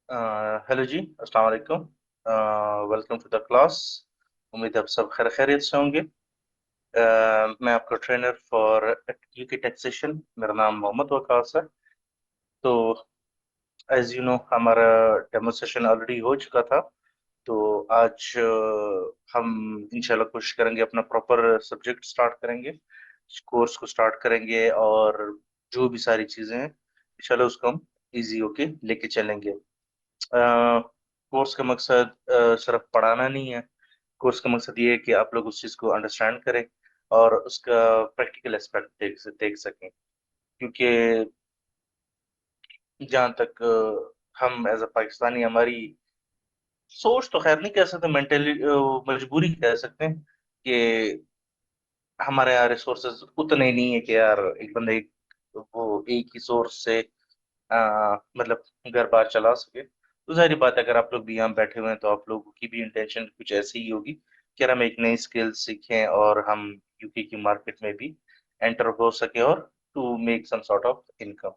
Hello ji, अस्सलाम वालेकुम। Welcome to the class. उम्मीद है आप सब खैर खैरियत से होंगे। मैं आपका ट्रेनर फॉर यूके टैक्सेशन। मेरा नाम मोहम्मद वकास है। तो एज यू नो हमारा डेमोन्स्ट्रेशन ऑलरेडी हो चुका था। तो आज हम इंशाल्लाह कोशिश करेंगे अपना प्रॉपर सब्जेक्ट स्टार्ट करेंगे, कोर्स को स्टार्ट करेंगे, और जो भी सारी चीज़ें हैं इंशाल्लाह उसको हम इजी होके लेके चलेंगे। कोर्स का मकसद सिर्फ पढ़ाना नहीं है। कोर्स का मकसद ये है कि आप लोग उस चीज़ को अंडरस्टैंड करें और उसका प्रैक्टिकल एस्पेक्ट देख सकें। क्योंकि जहाँ तक हम एज अ पाकिस्तानी, हमारी सोच तो खैर नहीं कह सकते, मेंटली मजबूरी कह सकते हैं कि हमारे यहाँ रिसोर्सेज उतने नहीं है कि यार एक बंदा वो एक ही सोर्स से मतलब घर बार चला सके। तो जाहिर बात है, अगर आप लोग भी यहाँ बैठे हुए हैं तो आप लोगों की भी इंटेंशन कुछ ऐसी ही होगी कि यार हम एक नई स्किल सीखें और हम यूके की मार्केट में भी एंटर हो सके और to make some sort of income.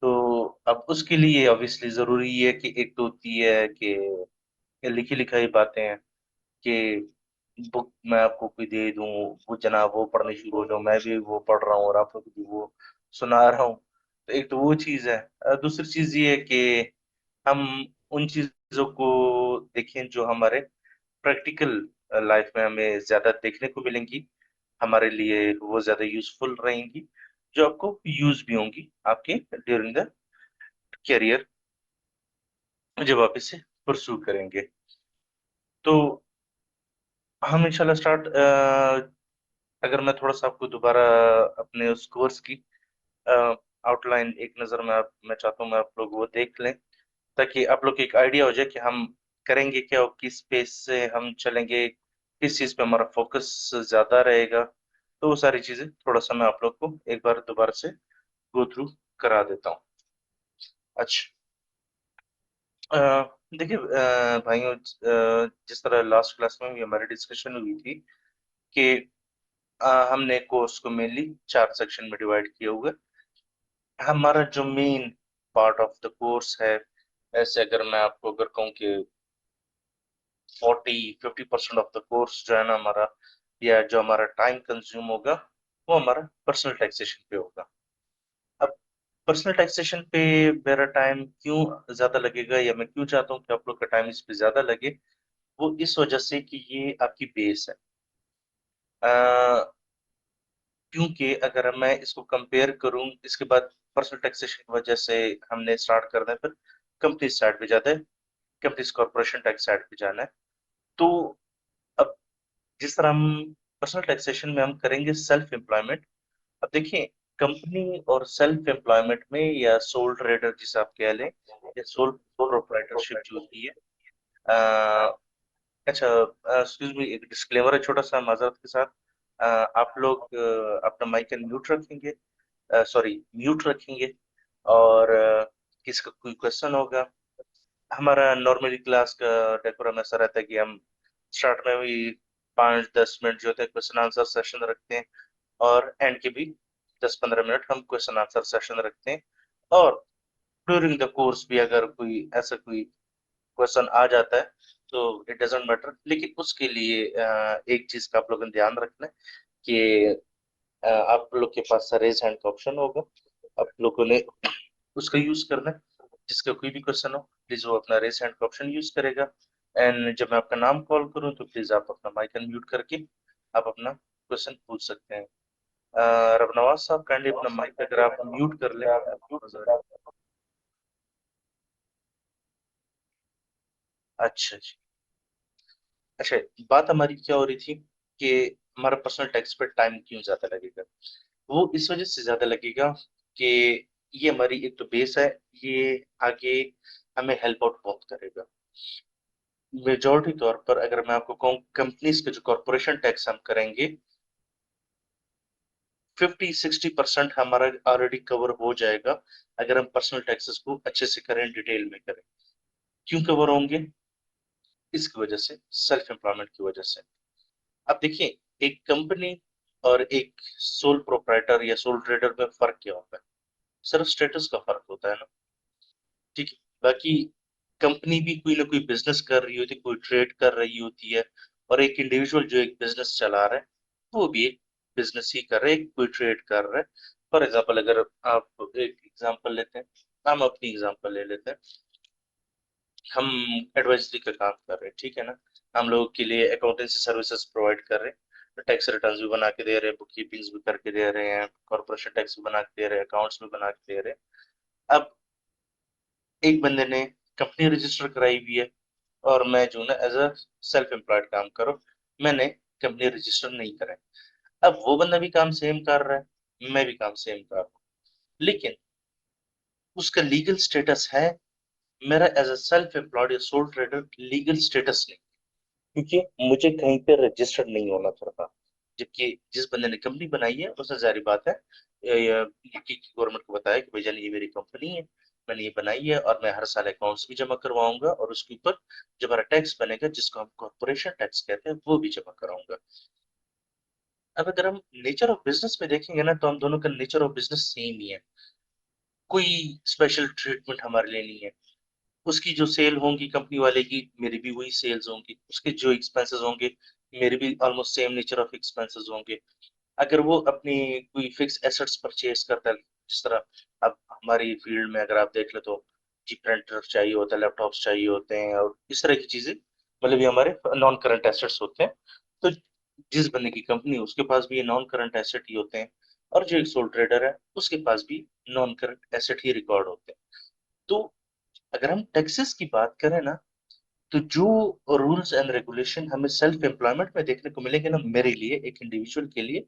तो अब उसके लिए ऑब्वियसली जरूरी है कि एक तो होती है कि ये लिखी लिखाई बातें हैं कि बुक मैं आपको कोई दे दूं, वो जनाब वो पढ़ने शुरू हो जाओ, मैं भी वो पढ़ रहा हूँ और आप लोग भी वो सुना रहा हूँ। तो एक तो वो चीज़ है। दूसरी चीज़ ये है कि हम उन चीज़ों को देखें जो हमारे प्रैक्टिकल लाइफ में हमें ज़्यादा देखने को मिलेंगी, हमारे लिए वो ज़्यादा यूजफुल रहेंगी, जो आपको यूज भी होंगी आपके ड्यूरिंग द करियर जब आप इसे परसू करेंगे। तो हम इंशाल्लाह स्टार्ट। अगर मैं थोड़ा सा आपको दोबारा अपने उस कोर्स की आउटलाइन एक नज़र में मैं चाहता हूँ मैं आप लोग वो देख लें, ताकि आप लोग को एक आइडिया हो जाए कि हम करेंगे क्या और किस पेस से हम चलेंगे, किस चीज़ पे हमारा फोकस ज़्यादा रहेगा। तो वो सारी चीज़ें थोड़ा सा मैं आप लोग को एक बार दोबारा से गो थ्रू करा देता हूँ। अच्छा। अ, देखिए भाइयों, जिस तरह लास्ट क्लास में भी हमारी डिस्कशन हुई थी कि हमने कोर्स को मेनली 4 सेक्शन में डिवाइड किया हुआ है। हमारा जो main part of the course है, ऐसे अगर मैं आपको अगर कहूँ कि 40-50% ऑफ द कोर्स जो है ना हमारा, या जो हमारा टाइम कंज्यूम होगा, वो हमारा पर्सनल टैक्सेशन पे होगा। अब पर्सनल टैक्सेशन पे मेरा टाइम क्यों ज्यादा लगेगा, या मैं क्यों चाहता हूँ कि आप लोग का टाइम इस पे ज्यादा लगे, वो इस वजह से कि ये आपकी बेस है। अ, क्योंकि अगर मैं इसको कंपेयर करूं इसके बाद, पर्सनल टैक्सेशन की वजह से हमने स्टार्ट करना है, फिर कंपनी साइड पे जाता है, कंपनीज कॉर्पोरेशन टैक्स साइड पे जाना है। तो अब जिस तरह हम पर्सनल टैक्सेशन में हम करेंगे सेल्फ एम्प्लॉयमेंट। अब देखिए, कंपनी और सेल्फ एम्प्लॉयमेंट में, या सोल ट्रेडर जिसे आप कह लें, या सोल प्रोप्राइटरशिप जो होती है। अ, अच्छा, एक्सक्यूज मी, एक डिस्क्लेमर है छोटा सा माजरत के साथ। आप लोग अपना माइक एंड म्यूट रखेंगे, सॉरी म्यूट रखेंगे। और किसका कोई क्वेश्चन होगा, हमारा नॉर्मली क्लास का डेकोरम ऐसा रहता है कि हम स्टार्ट में भी 5-10 मिनट जो होते हैं क्वेश्चन आंसर सेशन रखते हैं, और एंड के भी 10-15 मिनट हम क्वेश्चन आंसर सेशन रखते हैं। और ड्यूरिंग द कोर्स भी अगर कोई ऐसा कोई क्वेश्चन आ जाता है तो इट डजेंट मैटर, लेकिन उसके लिए एक चीज का आप लोगों ने ध्यान रखना है कि आप लोग के पास रेज हैंड का ऑप्शन होगा, आप लोगों ने उसका यूज करना है। जिसका कोई भी क्वेश्चन हो प्लीज वो अपना रेज हैंड का ऑप्शन यूज करेगा। एंड जब मैं आपका नाम कॉल करूं तो प्लीज आप अपना माइक अनम्यूट करके आप अपना क्वेश्चन पूछ सकते हैं। रबनवाज साहब, काइंडली अपना माइक अगर आप म्यूट कर लें। अच्छा जी। अच्छा, बात हमारी क्या हो रही थी कि हमारा पर्सनल टैक्स पे टाइम क्यों ज्यादा लगेगा। वो इस वजह से ज्यादा लगेगा कि ये हमारी एक तो बेस है, ये आगे हमें हेल्प आउट बहुत करेगा। मेजोरिटी तौर पर अगर मैं आपको कहूँ, कंपनीज के जो कॉरपोरेशन टैक्स हम करेंगे, 50-60% हमारा ऑलरेडी कवर हो जाएगा अगर हम पर्सनल टैक्सेस को अच्छे से करें, डिटेल में करें। क्यों कवर होंगे? इसकी वजह से, सेल्फ एम्प्लॉयमेंट की वजह से। अब देखिए, एक कंपनी और एक सोल प्रोप्राइटर या सोल ट्रेडर में फर्क क्या होता है? सिर्फ स्टेटस का फर्क होता है ना। ठीक है। बाकी कंपनी भी कोई ना कोई बिजनेस कर रही होती, कोई ट्रेड कर रही होती है, और एक इंडिविजुअल जो एक बिजनेस चला रहा है वो भी एक बिजनेस ही कर रहा है, कोई ट्रेड कर रहा है। फॉर एग्जाम्पल, अगर आप एक एग्जाम्पल लेते हैं, हम अपनी एग्जाम्पल ले लेते हैं। हम एडवाइजरी का काम कर रहे हैं, ठीक है ना। हम लोगों के लिए अकाउंटेंसी सर्विसेज प्रोवाइड कर रहे हैं, टैक्स रिटर्न्स भी बना के दे रहे हैं, बुक कीपिंग्स भी करके दे रहे हैं, कॉर्पोरेशन टैक्स भी बना के दे रहे हैं, अकाउंट्स भी बना के दे रहे हैं। अब एक बंदे ने कंपनी रजिस्टर कराई हुई है, और मैं जो ना एज अ सेल्फ एम्प्लॉयड काम करो, मैंने कंपनी रजिस्टर नहीं करा है। अब वो बंदा भी काम सेम कर रहा है, मैं भी काम सेम कर रहा हूँ, लेकिन उसका लीगल स्टेटस है, मेरा एज अ सेल्फ एम्प्लॉयड या सोल ट्रेडर लीगल स्टेटस नहीं, क्योंकि मुझे कहीं पे रजिस्टर्ड नहीं होना पड़ता। जबकि जिस बंदे ने कंपनी बनाई है उसने जारी बात है यूके की गवर्नमेंट को बताया कि भाईजान ये मेरी कंपनी है, मैंने ये बनाई है, और मैं हर साल अकाउंट्स भी जमा करवाऊंगा, और उसके ऊपर जो हमारा टैक्स बनेगा जिसको हम कॉर्पोरेशन टैक्स कहते हैं वो भी जमा कराऊंगा। अब अगर हम नेचर ऑफ बिजनेस में देखेंगे ना, तो हम दोनों का नेचर ऑफ बिजनेस सेम ही है, कोई स्पेशल ट्रीटमेंट हमारे लिए नहीं है। उसकी जो सेल होंगी कंपनी वाले की, मेरी भी वही सेल्स होंगी, उसके जो एक्सपेंसेस होंगे मेरे भी almost same nature of expenses होंगे। अगर वो अपनी कोई फिक्स एसेट्स परचेज करता है, जिस तरह अब हमारी फील्ड में अगर आप देख ले तो जी प्रिंटर चाहिए होता है, लैपटॉप्स चाहिए होते हैं, और इस तरह की चीजें, मतलब ये हमारे नॉन करंट एसेट्स होते हैं। तो जिस बंदे की कंपनी है उसके पास भी ये नॉन करंट एसेट ही होते हैं, और जो एक सोल ट्रेडर है उसके पास भी नॉन करंट एसेट ही रिकॉर्ड होते हैं। तो अगर हम टैक्सेस की बात करें ना, तो जो रूल्स एंड रेगुलेशन हमें सेल्फ एम्प्लॉयमेंट में देखने को मिलेंगे ना, मेरे लिए एक इंडिविजुअल के लिए,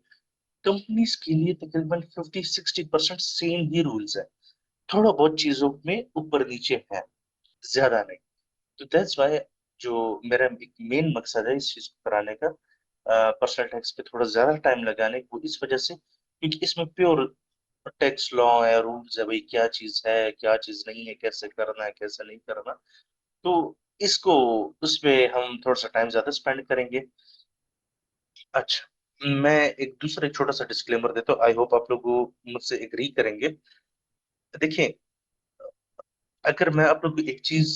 कंपनीज के लिए तकरीबन 50-60% सेम ही रूल्स है। थोड़ा बहुत चीजों में ऊपर नीचे है, ज्यादा नहीं। तो दैट्स वाई जो मेरा एक मेन मकसद है इस चीज को कराने का, पर्सनल टैक्स पे थोड़ा ज्यादा टाइम लगाने को, इस वजह से क्योंकि इसमें प्योर टैक्स लॉ है, रूल्स है, भाई क्या चीज है क्या चीज नहीं है, कैसे करना है कैसे नहीं करना। तो इसको उसपे हम थोड़ा सा टाइम ज्यादा स्पेंड करेंगे। अच्छा, मैं एक दूसरा एक छोटा सा डिस्क्लेमर देता हूँ, आई होप आप लोग मुझसे एग्री करेंगे। देखिए, अगर मैं आप लोग को एक चीज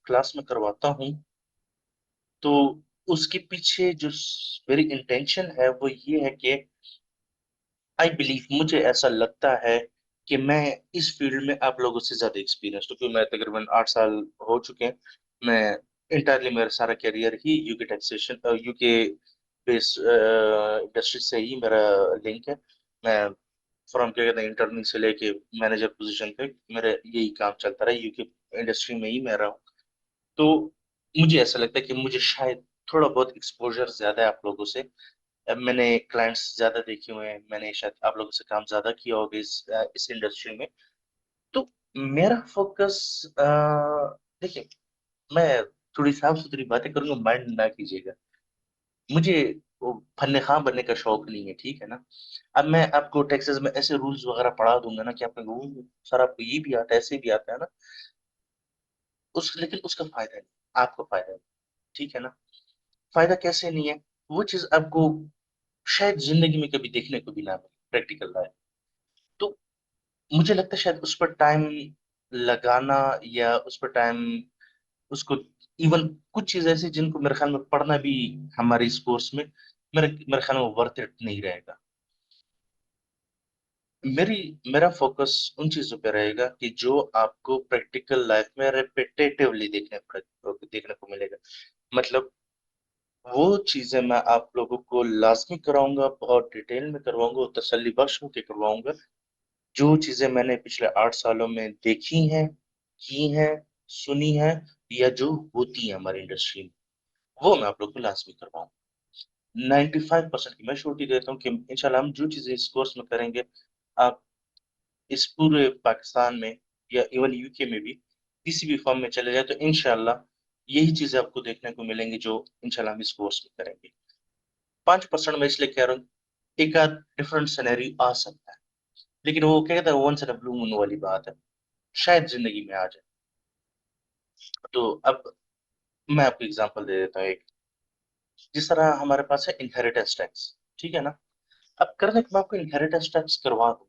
क्लास में करवाता हूँ, तो उसके पीछे जो मेरी इंटेंशन है वो ये है कि आई बिलीव, मुझे ऐसा लगता है कि मैं इस फील्ड में आप लोगों से ज्यादा एक्सपीरियंस, क्योंकि मैं तकरीबन 8 साल हो चुके हैं। मैं इंटायरली मेरा सारा करियर ही UK taxation, UK base industry से ही मेरा लिंक है। मैं फ्रॉम क्या कहते हैं इंटर्नी से लेके मैनेजर पोजीशन पे मेरा यही काम चलता रहा, यूके इंडस्ट्री में ही मैं रहा हूँ। तो मुझे ऐसा लगता है कि मुझे शायद थोड़ा बहुत एक्सपोजर ज्यादा है आप लोगों से। अब मैंने क्लाइंट्स ज्यादा देखे हुए हैं, मैंने शायद आप लोगों से काम ज्यादा किया होगा इस इंडस्ट्री में। तो मेरा फोकस, देखिए, मैं थोड़ी साफ सुथरी बातें करूंगा, माइंड ना कीजिएगा। मुझे वो फन्ने खां बनने का शौक नहीं है, ठीक है ना। अब मैं आपको टैक्सेस में ऐसे रूल्स वगैरह पढ़ा दूंगा ना कि आपको सर आपको ये भी आता है ऐसे भी आता है ना, लेकिन उसका फायदा नहीं, आपको फायदा नहीं, ठीक है ना। फायदा कैसे नहीं है, वो चीज आपको शायद जिंदगी में कभी देखने को भी ना मिले, प्रैक्टिकल लाइफ। तो मुझे लगता है शायद उस पर टाइम लगाना, या उस पर टाइम उसको, इवन कुछ चीज ऐसी जिनको मेरे ख्याल में पढ़ना भी हमारे इस कोर्स में मेरे मेरे ख्याल में वर्थ इट नहीं रहेगा। मेरी मेरा फोकस उन चीजों पे रहेगा कि जो आपको प्रैक्टिकल लाइफ में रेपिटेटिवली देखने को मिलेगा। मतलब वो चीजें मैं आप लोगों को लाजमी कराऊंगा, बहुत डिटेल में करवाऊंगा और तसल्ली बख्श होकर करवाऊंगा। जो चीजें मैंने पिछले 8 सालों में देखी हैं, की हैं, सुनी हैं, या जो होती है हमारी इंडस्ट्री में, वो मैं आप लोग को लाजमी करवाऊंगा। 95% की मैं श्योरिटी देता हूँ कि इंशाल्लाह हम जो चीजें इस कोर्स में करेंगे, आप इस पूरे पाकिस्तान में या इवन यूके में भी किसी भी फॉर्म में चले जाए तो इंशाल्लाह यही चीजें आपको देखने को मिलेंगी जो इंशाल्लाह हम इस कोर्स में करेंगे। 5% में इसलिए कह रहा हूँ, एक आध डिफरेंट सिनेरियो आ सकता है, लेकिन वो क्या कहता है once in a blue moon वाली बात है, शायद जिंदगी में आ जाए। तो अब मैं आपको एग्जांपल दे देता हूँ एक। जिस तरह हमारे पास है इनहेरिटेंस टैक्स, ठीक है ना। अब करने के मैं आपको इनहेरिटेंस टैक्स करवा दूं,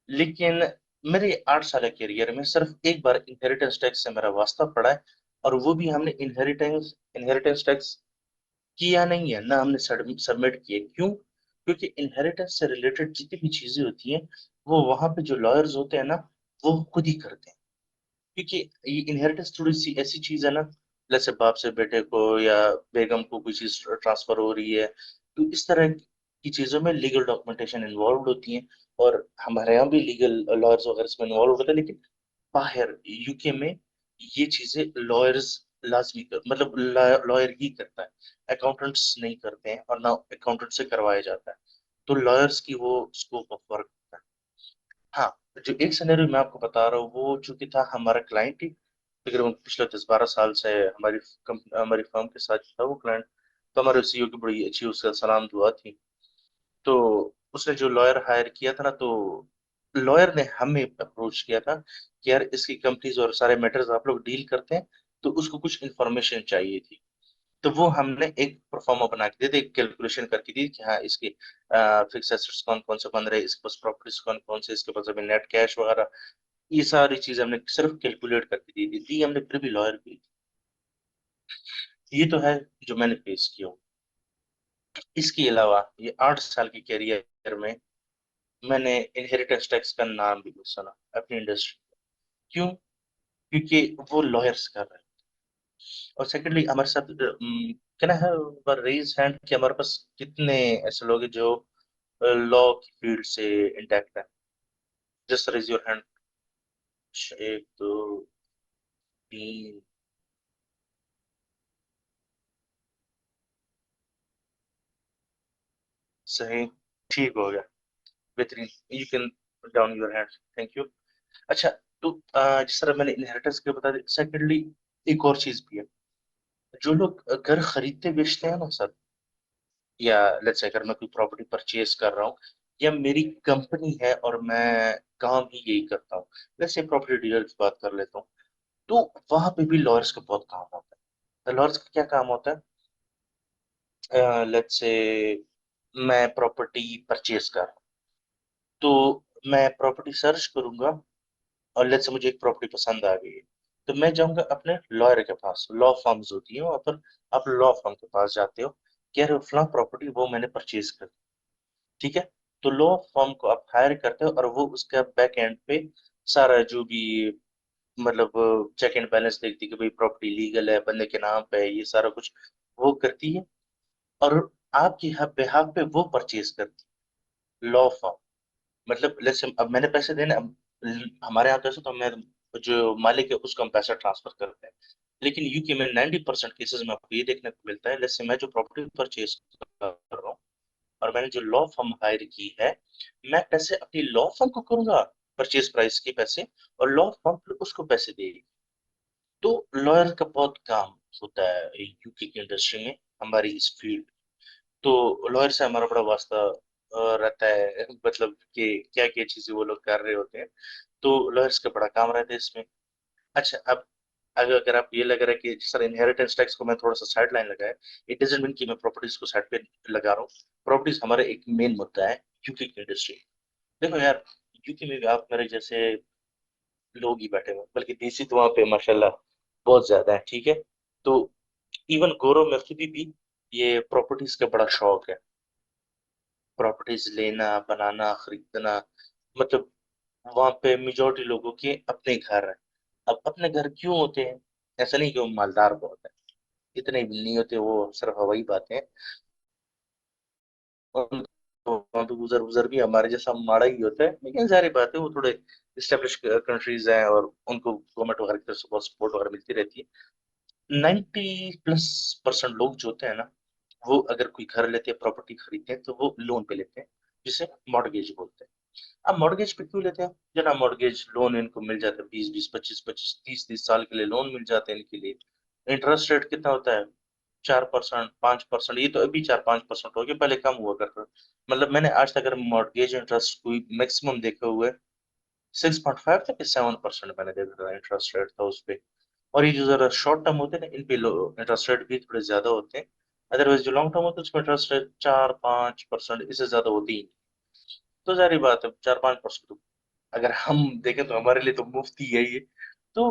लेकिन मेरे 8 साल के करियर में सिर्फ एक बार इनहेरिटेंस टैक्स से मेरा वास्ता पड़ा है, और वो भी हमने इनहेरिटेंस इनहेरिटेंस टैक्स किया नहीं है, ना हमने सबमिट किए। क्यों? क्योंकि इनहेरिटेंस से रिलेटेड जितनी भी चीजें होती हैं, वो वहां पे जो लॉयर्स होते हैं ना, वो खुद ही करते हैं। क्योंकि ये इनहेरिटेंस थोड़ी सी ऐसी चीज है ना, जैसे बाप से बेटे को या बेगम को कोई चीज ट्रांसफर हो रही है, तो इस तरह की चीजों में लीगल डॉक्यूमेंटेशन इन्वॉल्व होती है। और हमारे यहाँ भी लीगल लॉयर्स वगैरह इसमें इन्वॉल्व होते हैं, लेकिन बाहर यूके में ये चीजें लॉयर्स लाजमी कर, मतलब लॉयर ही करता है, अकाउंटेंट्स नहीं करते हैं, और ना अकाउंटेंट से करवाया जाता है। तो लॉयर्स की वो स्कोप ऑफ वर्क होता है। हाँ, जो एक सिनेरियो मैं आपको बता रहा हूँ, वो चूंकि था हमारा क्लाइंट ही, तकरीबन पिछले 10-12 साल से हमारी फर्म के साथ था वो क्लाइंट। तो हमारे सीईओ की बड़ी अच्छी उसका सलाम दुआ थी। तो उसने जो लॉयर हायर किया था ना, तो लॉयर ने हमें अप्रोच किया था कि यार इसकी कंपनीज और सारे मैटर्स आप लोग डील करते हैं, तो उसको कुछ इन्फॉर्मेशन चाहिए थी। तो वो हमने एक प्रोफार्मा बना के दे दी, एक कैलकुलेशन करके दी कि हाँ इसके फिक्स एसेट्स कौन कौन से बन रहे हैं, इसके पास प्रॉपर्टीज कौन कौन से, इसके पास अभी नेट कैश वगैरह, ये सारी चीज हमने सिर्फ कैलकुलेट करके दी हमने, फिर भी लॉयर भी। ये तो है जो मैंने फेस किया हूँ। इसके अलावा ये 8 साल के कैरियर में मैंने इनहेरिटेंस टैक्स का नाम भी नहीं सुना अपनी इंडस्ट्री। क्यों? क्योंकि वो लॉयर्स कर रहे हैं। और सेकेंडली हमारे साथ कहना है, रेज हैंड कि हमारे पास कितने ऐसे लोग हैं जो लॉ की फील्ड से इंटैक्ट है। Just raise your hand. एक, दो, तीन। सही। ठीक हो गया। बेहतरीन। You can down your hand. Thank you. अच्छा। तो जिस तरह मैंने इनहेरिटेंस के बता दिया, सेकेंडली एक और चीज भी है। जो लोग घर खरीदते बेचते हैं ना सर, या लेट्स से अगर मैं कोई प्रॉपर्टी परचेज कर रहा हूँ, या मेरी कंपनी है और मैं काम ही यही करता हूँ, जैसे प्रॉपर्टी डीलर की बात कर लेता हूँ, तो वहां पे भी लॉयर्स का बहुत काम होता है। लॉयर्स का क्या काम होता है? लेट्स से मैं प्रॉपर्टी परचेज कर रहा हूँ, तो मैं प्रॉपर्टी सर्च करूंगा, और लेट्स से मुझे एक प्रॉपर्टी पसंद आ गई है, तो मैं जाऊंगा अपने लॉयर के पास। लॉ फर्म्स होती है वहां पर, आप लॉ फर्म के पास जाते हो, कह रहे हो फला प्रॉपर्टी वो मैंने परचेज कर, ठीक है। तो लॉ फर्म को आप हायर करते हो, और वो उसका बैक एंड पे सारा जो भी, मतलब चेक एंड बैलेंस देखती है कि भाई प्रॉपर्टी लीगल है, बंदे के नाम पे है, ये सारा कुछ वो करती है। और आपकी बिहाफ पे वो परचेज करती है लॉ फर्म। मतलब लेट्स अब मैंने पैसे देने, अब हमारे यहाँ कैसे, तो मैं जो मालिक है उसको हम पैसा ट्रांसफर करते हैं। लेकिन यूके में 90% केसेस में आपको ये देखने को मिलता है, जैसे मैं जो प्रॉपर्टी परचेज कर रहा हूँ और मैंने जो लॉ फर्म हायर की है, मैं पैसे अपनी लॉ फर्म को करूंगा, परचेज प्राइस के पैसे, और लॉ फर्म फिर उसको पैसे देगी। तो लॉयर का बहुत काम होता है यूके की इंडस्ट्री में, हमारी इस फील्ड। तो लॉयर से हमारा बड़ा वास्ता रहता है, मतलब कि क्या क्या चीजें वो लोग कर रहे होते हैं। तो लॉयर्स का बड़ा काम रहता है इसमें। अच्छा, अब अगर अगर आप ये लग रहा है कि सर इनहेरिटेंस टैक्स को मैं थोड़ा सा साइड लाइन लगाया, इट डजंट मीन कि मैं प्रॉपर्टीज को साइड पे लगा रहा हूँ। प्रॉपर्टीज हमारा एक मेन मुद्दा है यूके की इंडस्ट्री। देखो यार, यूके में भी आप मेरे जैसे लोग ही बैठे हुए हैं, बल्कि देसी तो वहाँ पे माशाल्लाह बहुत ज्यादा है, ठीक है। तो इवन गौरव में खुद भी ये प्रॉपर्टीज का बड़ा शौक है। प्रॉपर्टीज लेना, बनाना, खरीदना, मतलब वहां पे मेजोरिटी लोगों के अपने घर है। अब अपने घर क्यों होते हैं? ऐसा नहीं कि वो मालदार बहुत है, इतने भी नहीं होते, वो सिर्फ हवाई बातें हैं। और वहाँ पे गुजर गुजर भी हमारे जैसा माड़ा ही होता है, लेकिन जारी बात है वो थोड़े इस्टेब्लिश कंट्रीज हैं, और उनको गवर्नमेंट वगैरह की तरफ से बहुत सपोर्ट वगैरह मिलती रहती है। 90+% लोग जो होते हैं ना, वो अगर कोई घर लेते हैं, प्रॉपर्टी खरीदते हैं, तो वो लोन पे लेते हैं, जिसे मॉर्गेज बोलते हैं। अब मॉर्गेज पे क्यों लेते हैं? जना मॉर्गेज लोन इनको मिल जाता है 20-20, 25-25, 30-30 साल के लिए लोन मिल जाते हैं इनके लिए। इंटरेस्ट रेट कितना होता है? 4%, 5%। ये तो अभी 4-5% हो गया, पहले कम हुआ करता था। मतलब मैंने आज तक अगर मॉर्गेज इंटरेस्ट कोई मैक्सिमम देखे हुए 6.5 तक 7% मैंने देखा था, इंटरेस्ट रेट था उस पे। और ये जो जरा शॉर्ट टर्म होते हैं ना, इन पे इंटरेस्ट रेट भी थोड़े ज्यादा होते हैं। अदरवाइज जो लॉन्ग टर्म होते हैं उसमें इंटरेस्ट रेट 4-5%, इससे ज्यादा होती ही नहीं। तो जारी बात है, 4-5% अगर हम देखें तो हमारे लिए तो मुफ्त ही है ये। तो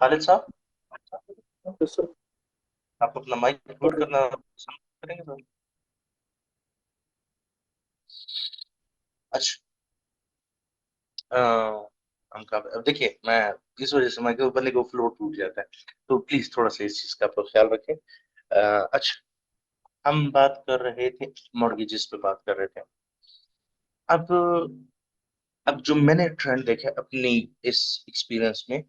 खालिद साहब, आप अपना माइक म्यूट करना पसंद करेंगे तो? अच्छा। अ, हम का अब देखिए, मैं इस वजह से मैं बंदे को फ्लो टूट जाता है, तो प्लीज थोड़ा सा इस चीज का आप लोग ख्याल रखें। अच्छा, हम बात कर रहे थे, मॉर्गेजेस पे बात कर रहे थे। अब अब जो मैंने ट्रेंड देखा है अपनी इस एक्सपीरियंस में,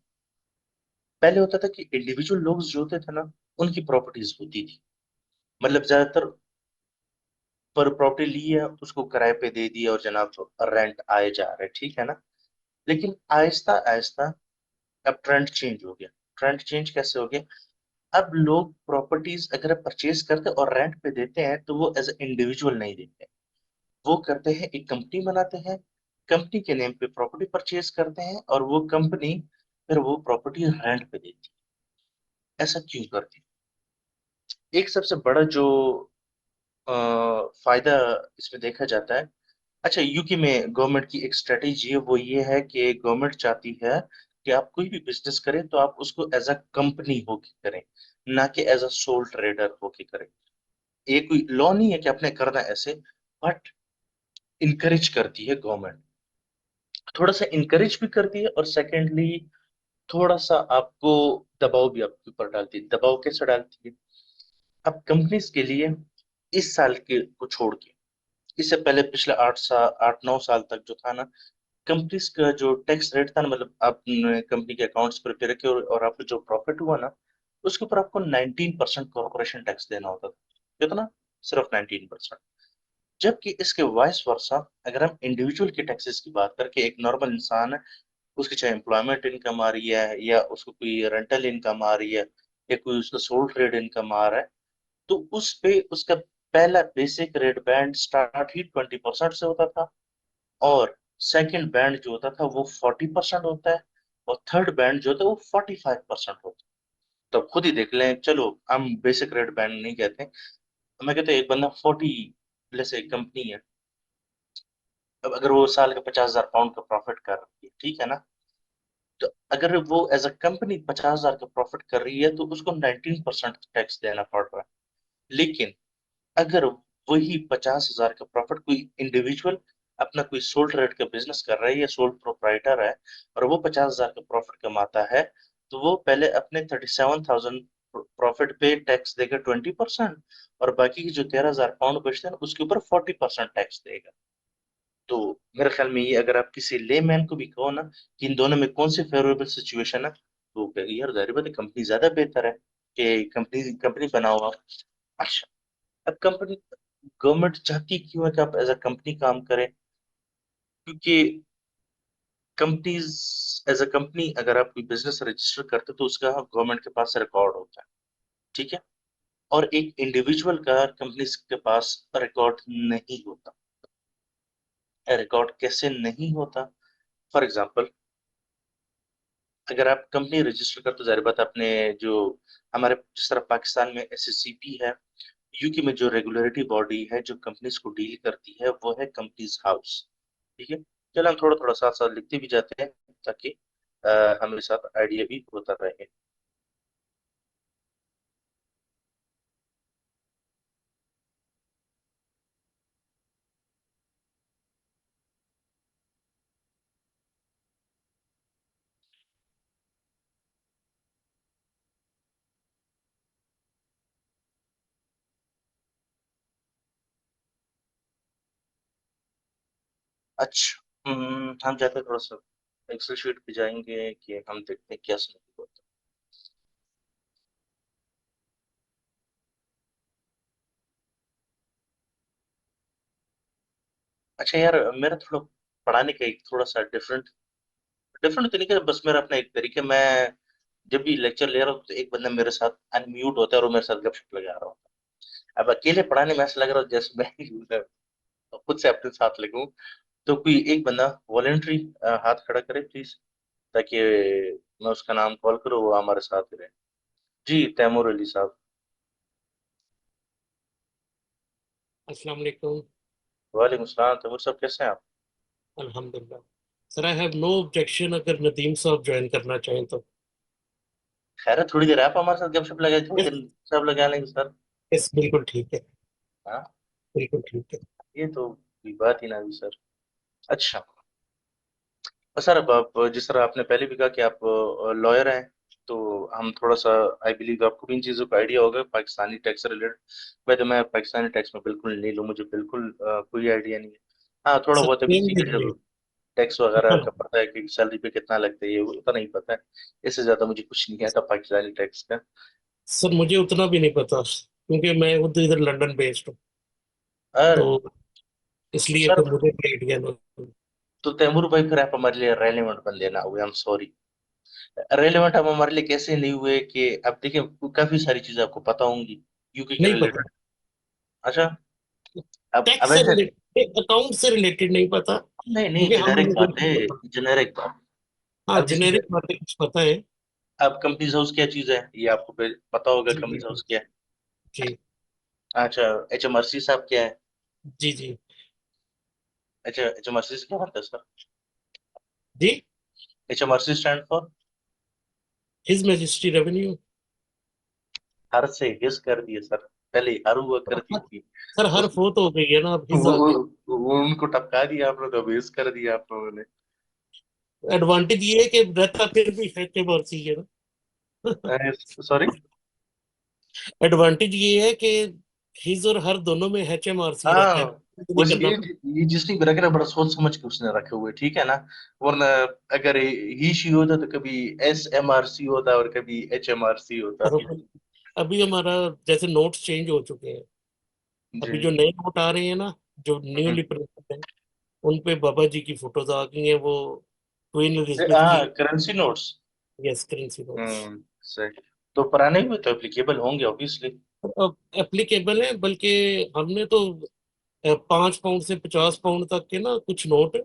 पहले होता था कि इंडिविजुअल लोग जो होते थे ना, उनकी प्रॉपर्टीज होती थी। मतलब ज्यादातर पर प्रॉपर्टी ली है, उसको किराए पे दे दिया और जनाब रेंट आए जा रहे, ठीक है ना। लेकिन आहिस्ता आहिस्ता अब ट्रेंड चेंज हो गया। ट्रेंड चेंज कैसे हो गया? अब लोग प्रॉपर्टीज अगर परचेज करते और रेंट पे देते हैं तो वो एज इंडिविजुअल नहीं देते। वो करते हैं, एक कंपनी बनाते हैं, कंपनी के नेम पे प्रॉपर्टी परचेज करते हैं और वो कंपनी फिर वो प्रॉपर्टी रेंट पे देती है। ऐसा क्यों करती है? एक सबसे बड़ा जो अ, फायदा इसमें देखा जाता है। अच्छा, यूके में गवर्नमेंट की एक स्ट्रेटेजी है, वो ये है कि गवर्नमेंट चाहती है कि आप कोई भी बिजनेस करें तो आप उसको एज अ कंपनी होके करें, ना कि एज अ सोल ट्रेडर होके करें। ये कोई लॉ नहीं है कि आपने करना है ऐसे, बट इनकरेज करती है गवर्नमेंट। थोड़ा सा इनकरेज भी करती है और सेकेंडली थोड़ा सा आपको दबाव भी आपके ऊपर डालती है। दबाव कैसे डालती है? अब कंपनीज के लिए इस साल के को छोड़ के, इससे पहले पिछले 8 9 साल तक जो था ना, कंपनीज का जो टैक्स रेट था ना, मतलब आपने कंपनी के अकाउंट्स प्रिपेयर किए और आपको जो प्रॉफिट हुआ ना, उसके ऊपर आपको 19% कॉर्पोरेशन टैक्स देना होता था। कितना? सिर्फ 19%। जबकि इसके वाइस वर्सा, अगर हम इंडिविजुअल के टैक्सेस की बात करके, एक नॉर्मल इंसान है, उसकी चाहे एम्प्लॉयमेंट इनकम आ रही है या उसको कोई रेंटल इनकम आ रही है या कोई उसका सोल ट्रेड इनकम आ रहा है, तो उस पे उसका पहला बेसिक रेट बैंड स्टार्ट ही 20% से होता था, और सेकंड बैंड जो होता था वो 40% होता है, और थर्ड बैंड जो होता है वो 45% होता है। तो अब खुद ही देख लें, चलो हम बेसिक रेट बैंड नहीं कहते, मैं कहते हैं एक बंदा 40, जैसे कंपनी है, अब अगर वो साल का 50,000 पाउंड का प्रॉफिट कर रही है, ठीक है ना, तो अगर वो एज अ कंपनी 50,000 का प्रॉफिट कर रही है तो उसको 19% टैक्स देना पड़ रहा है। लेकिन अगर वही 50,000 का प्रॉफिट कोई इंडिविजुअल अपना कोई सोल ट्रेड का बिजनेस कर रहा है या सोल प्रोप्राइटर है, और वो 50,000 का प्रॉफिट कमाता है, तो वो पहले अपने 37,000 प्रॉफिट पे टैक्स देगा 20%, और बाकी की जो 13,000 पाउंड बचते हैं उसके ऊपर 40% टैक्स देगा। तो मेरे ख्याल में ये, अगर आप किसी लेमैन को भी कहो ना कि इन दोनों में कौन सी फेवरेबल सिचुएशन है, तो वो कहेगी यार जाहिर बात है कंपनी ज्यादा बेहतर है, कि कंपनी कंपनी बनाओ आप। अच्छा, अब कंपनी, गवर्नमेंट चाहती क्यों है कि आप एज अ कंपनी काम करें? क्योंकि कंपनीज, एज अ कंपनी अगर आप कोई बिजनेस रजिस्टर करते हो तो उसका गवर्नमेंट के पास रिकॉर्ड होता है, ठीक है। और एक इंडिविजुअल का कंपनी के पास रिकॉर्ड नहीं होता। रिकॉर्ड कैसे नहीं होता? फॉर एग्जाम्पल, अगर आप कंपनी रजिस्टर करते हो, जाहिर बात है, अपने जो हमारे जिस तरह पाकिस्तान में एसएससीपी है, यूके में जो रेगुलेटरी बॉडी है जो कंपनीज को डील करती है वो है कंपनीज हाउस, ठीक है। चलो हम थोड़ा थोड़ा साथ साथ लिखते भी जाते हैं, ताकि हमारे साथ आइडिया भी होता रहे। अच्छा, हम जाते हैं थोड़ा सा एक्सेल शीट पे जाएंगे कि हम देखते हैं क्या समझ होता है। अच्छा यार, मेरा थोड़ा पढ़ाने का एक थोड़ा सा डिफरेंट डिफरेंट तरीके से, बस मेरा अपना एक तरीका, मैं जब भी लेक्चर ले रहा हूँ तो एक बंदा मेरे साथ अनम्यूट होता है और वो मेरे साथ गपशप लगा रहा होता है। अब अकेले पढ़ाने में ऐसा लग रहा है जैसे मैं खुद से अपने साथ लगूं। तो कोई एक बंदा वॉलेंट्री हाथ खड़ा करे प्लीज, ताकि मैं उसका नाम कॉल करूँ, वो हमारे साथ ही रहे। जी, तैमूर अली साहब। अस्सलाम वालेकुम। वालेकुम सलाम। तैमूर साहब कैसे हैं आप? अल्हम्दुलिल्लाह। Sir I have no objection अगर नदीम साहब ज्वाइन करना चाहें तो। खैर है, थोड़ी देर आप हमारे साथ गपशप लगा दीजिए, यस। फिर सब लगा लेंगे सर। यस, बिल्कुल ठीक है। हाँ, बिल्कुल ठीक है। ये तो कोई बात ही ना हुई सर। अच्छा, सर अब आप जिस तरह आपने पहले भी कहा कि आप लॉयर हैं, तो हम थोड़ा सा, आई बिलीव आपको भी इन चीज़ों का आइडिया होगा पाकिस्तानी टैक्स से रिलेटेड। वैसे मैं पाकिस्तानी टैक्स में बिल्कुल नहीं लूँ, मुझे बिल्कुल कोई आइडिया नहीं है। हाँ, थोड़ा सर बहुत अभी सेम सीनियर विद मी। जो टैक्स वगैरह का पता है कि सैलरी पे कितना लगता है, ये उतना नहीं पता है। इससे ज्यादा मुझे कुछ नहीं आता पाकिस्तानी टैक्स का। सर मुझे उतना भी नहीं पता क्योंकि मैं खुद इधर लंदन बेस्ड हूँ। और तो इसलिए सर, फिर मुझे कोई आइडिया नहीं। तो तैमूर भाई फिर आप हमारे लिए रेलेवेंट बंदे ना हुए, आई एम सॉरी। रेलेवेंट हम हमारे लिए कैसे नहीं हुए कि अब देखिए काफी सारी चीजें आपको पता होंगी यूके के नहीं पता। रिलेटेड। अच्छा, अब टैक्स से ऐसे, रिलेटेड, अकाउंट से रिलेटेड नहीं पता नहीं नहीं, क्योंकि हम जेनेरिक बात है, इमिग्रेशन। जेनेरिक बात। हाँ, अब जैसे जेनेरिक बातें कुछ पता है। अब कंपनीज हाउस क्या चीज है, ये आपको पता होगा जी कंपनीज बिल्कुल। हाउस क्या है। जी। अच्छा, HMRC साहब क्या है? जी जी। अच्छा, HMRC से क्या बनता है सर? जी। HMRC stand for? His majesty revenue. हर से हिस कर दिए सर, पहले हर हुआ करती थी। सर हर उस फोत हो गई है ना, अब हिज वो, आ गई। वो उनको टपका दिया आपने, तो हिस कर दिया आप लोगों ने। एडवांटेज ये है कि रहता फिर भी HMRC है ना। सॉरी। एडवांटेज ये है कि हिज और हर दोनों में HMRC रखा हाँ, है, कुछ वो नहीं करना ये जिसने भी रखे ना, बड़ा सोच समझ के उसने रखे हुए, ठीक है ना। वरना अगर ही शी होता तो कभी SMRC होता और कभी HMRC होता। पड़ता। अभी हमारा जैसे नोट्स चेंज हो चुके हैं। जी। अभी जो नए नोट आ रहे हैं ना, जो न्यूली प्रिंटेड है, उन पे बाबा जी की फोटोज आ गई हैं। वो क्वीन एलिजाबेथ की। हाँ, currency notes. Yes, currency notes. सही। तो पुराने भी तो एप्लीकेबल होंगे ऑब्वियसली। अब एप्लीकेबल है, बल्कि हमने तो 5 पाउंड से 50 पाउंड तक के ना कुछ नोट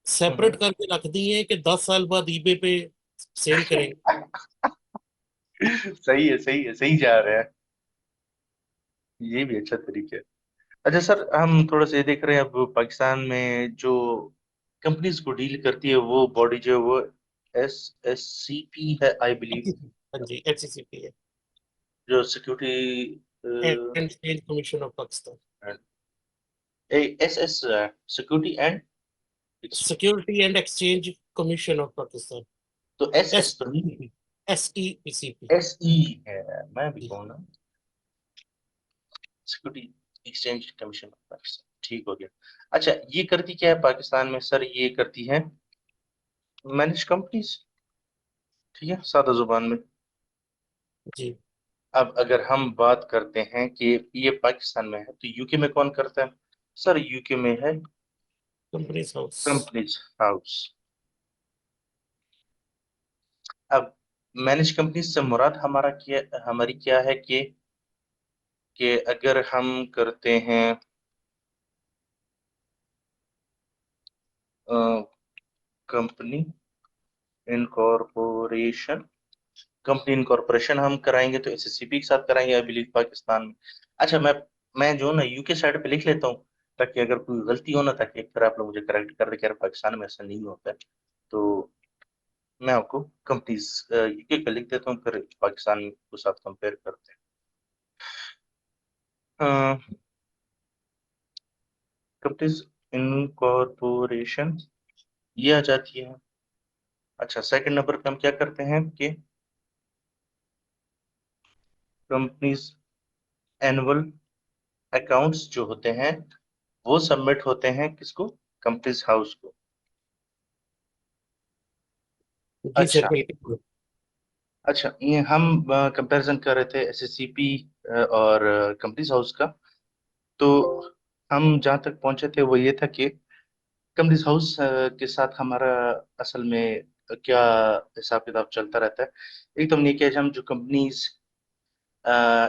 सेपरेट करके रख दिए हैं कि 10 साल बाद ईबे पे सेल करेंगे। सही है, सही है, सही जा रहे हैं। ये भी अच्छा तरीका है। अच्छा सर, हम थोड़ा सा ये देख रहे हैं अब पाकिस्तान में जो कंपनीज को डील करती है वो बॉडी जो है वो SSCP है आई बिलीव। हाँ जी, HCCP है। जो security, and exchange commission of Pakistan. SS security and, security and exchange commission of Pakistan. तो SS तो नहीं, SEPC। SEPCP। SE है। मैं भी जी। कहूँ ना, सिक्योरिटी एक्सचेंज कमीशन, ठीक हो गया। अच्छा, ये करती क्या है पाकिस्तान में सर? ये करती है मैनेज कंपनीज, ठीक है, सादा जुबान में। जी। अब अगर हम बात करते हैं कि ये पाकिस्तान में है तो यूके में कौन करता है? सर यूके में है कंपनीज हाउस। Companies house. अब मैनेज कंपनीज से मुराद हमारी क्या है कि अगर हम करते हैं कंपनी इनकॉर्पोरेशन, कंपनी इनकॉर्पोरेशन हम कराएंगे तो SSCP के साथ कराएंगे आई बिलीव पाकिस्तान में। अच्छा, मैं जो ना यूके साइड पे लिख लेता हूँ, ताकि अगर कोई गलती हो ना, ताकि फिर आप लोग मुझे करेक्ट कर दे कि यार पाकिस्तान में ऐसा नहीं होता है। तो मैं आपको कंपनीज यूके का लिख देता हूँ, फिर पाकिस्तान के साथ कंपेयर करते हैं। कंपनीज इनकॉर्पोरेशन ये आ जाती है। अच्छा, सेकंड नंबर पे हम क्या करते हैं कि कंपनीज एनुअल अकाउंट्स जो होते हैं वो सबमिट होते हैं किसको? कंपनीज हाउस को। जी सर, अच्छा। बिल्कुल। अच्छा, ये हम कंपैरिजन कर रहे थे SSCP और कंपनीज हाउस का। तो हम जहाँ तक पहुंचे थे वो ये था कि कंपनीज हाउस के साथ हमारा असल में क्या हिसाब किताब चलता रहता है। एक तो हमने किया, हम जो कंपनीज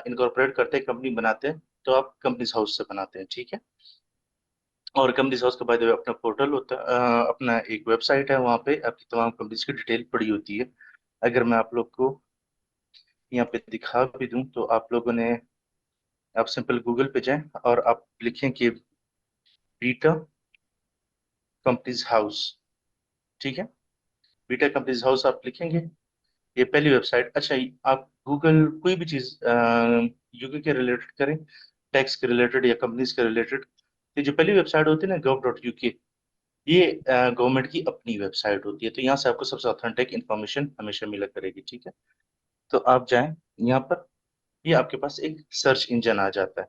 इनकॉर्पोरेट करते हैं, कंपनी बनाते हैं, तो आप कंपनीज हाउस से बनाते हैं, ठीक है। और कंपनीज हाउस का बाय द वे अपना पोर्टल होता है, अपना एक वेबसाइट है, वहाँ पे आपकी तमाम कंपनीज की डिटेल पड़ी होती है। अगर मैं आप लोग को यहाँ पे दिखा भी दूं तो आप लोगों ने आप सिंपल गूगल पे जाएं और आप लिखें कि बीटा कंपनीज हाउस, ठीक है, बीटा कंपनीज हाउस आप लिखेंगे, ये पहली वेबसाइट। अच्छा, आप गूगल कोई भी चीज यूके के रिलेटेड करें, टैक्स के रिलेटेड या कंपनीज के रिलेटेड, ये जो पहली वेबसाइट होती है ना gov.uk, ये गवर्नमेंट की अपनी वेबसाइट होती है, तो यहाँ से आपको सबसे ऑथेंटिक इन्फॉर्मेशन हमेशा मिला करेगी, ठीक है। तो आप जाएं यहाँ पर, ये आपके पास एक सर्च इंजन आ जाता है,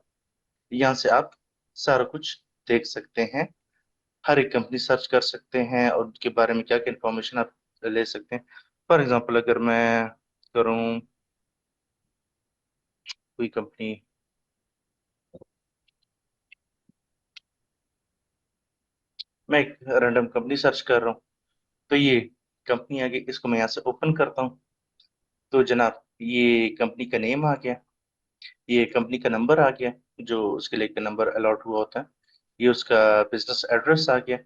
यहाँ से आप सारा कुछ देख सकते हैं, हर एक कंपनी सर्च कर सकते हैं और उनके बारे में क्या क्या इन्फॉर्मेशन आप ले सकते हैं। फॉर एग्जांपल अगर मैं करूँ कोई कंपनी, मैं एक रैंडम कंपनी सर्च कर रहा हूँ, तो ये कंपनी आ गई, इसको मैं यहाँ से ओपन करता हूँ, तो जनाब ये कंपनी का नेम आ गया, ये कंपनी का नंबर आ गया, जो उसके लिए एक नंबर अलॉट हुआ होता है, ये उसका बिजनेस एड्रेस आ गया,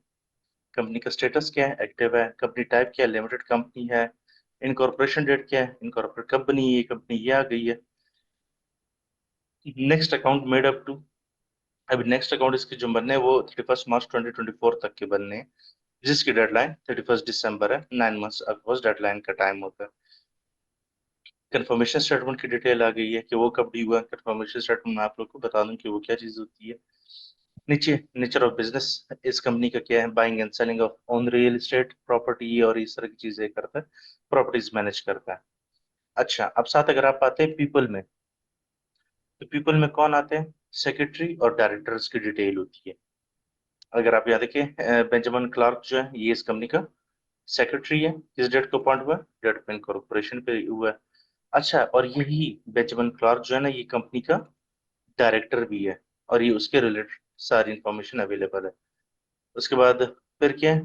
कंपनी का स्टेटस क्या है, एक्टिव है, कंपनी टाइप क्या है, लिमिटेड कंपनी है, इनकॉर्पोरेशन डेट क्या है, इनकॉर्पोरेट कंपनी, ये कंपनी ये आ गई है। Next account made up to, अभी नेक्स्ट अकाउंट इसके जो बनने हैं वो 31 मार्च 2024 तक के बनने हैं, जिसकी डेडलाइन 31 दिसंबर है, 9 मंथ्स अगस्त डेडलाइन का टाइम होता है। कंफर्मेशन स्टेटमेंट की डिटेल आ गई है कि वो कब डी हुआ, कंफर्मेशन स्टेटमेंट मैं आप लोग को बता दूं कि वो क्या चीज होती है। नीचे नेचर ऑफ बिजनेस इस कंपनी का क्या है, buying and selling of on real estate property और इस तरह की चीजें करता है, प्रॉपर्टीज मैनेज करता है। अच्छा, अब साथ अगर आप आते हैं पीपल में, तो पीपल में कौन आते हैं, सेक्रेटरी और डायरेक्टर्स की डिटेल होती है। अगर आप याद देखें, बेंजामिन क्लार्क जो है ये इस कंपनी का सेक्रेटरी है, किस डेट को अपॉइंट हुआ, डेट ऑफ इनकॉर्पोरेशन पे हुआ है। अच्छा, और यही बेंजामिन क्लार्क जो है ना, ये कंपनी का डायरेक्टर भी है, और ये उसके रिलेटेड सारी इंफॉर्मेशन अवेलेबल है। उसके बाद फिर क्या है,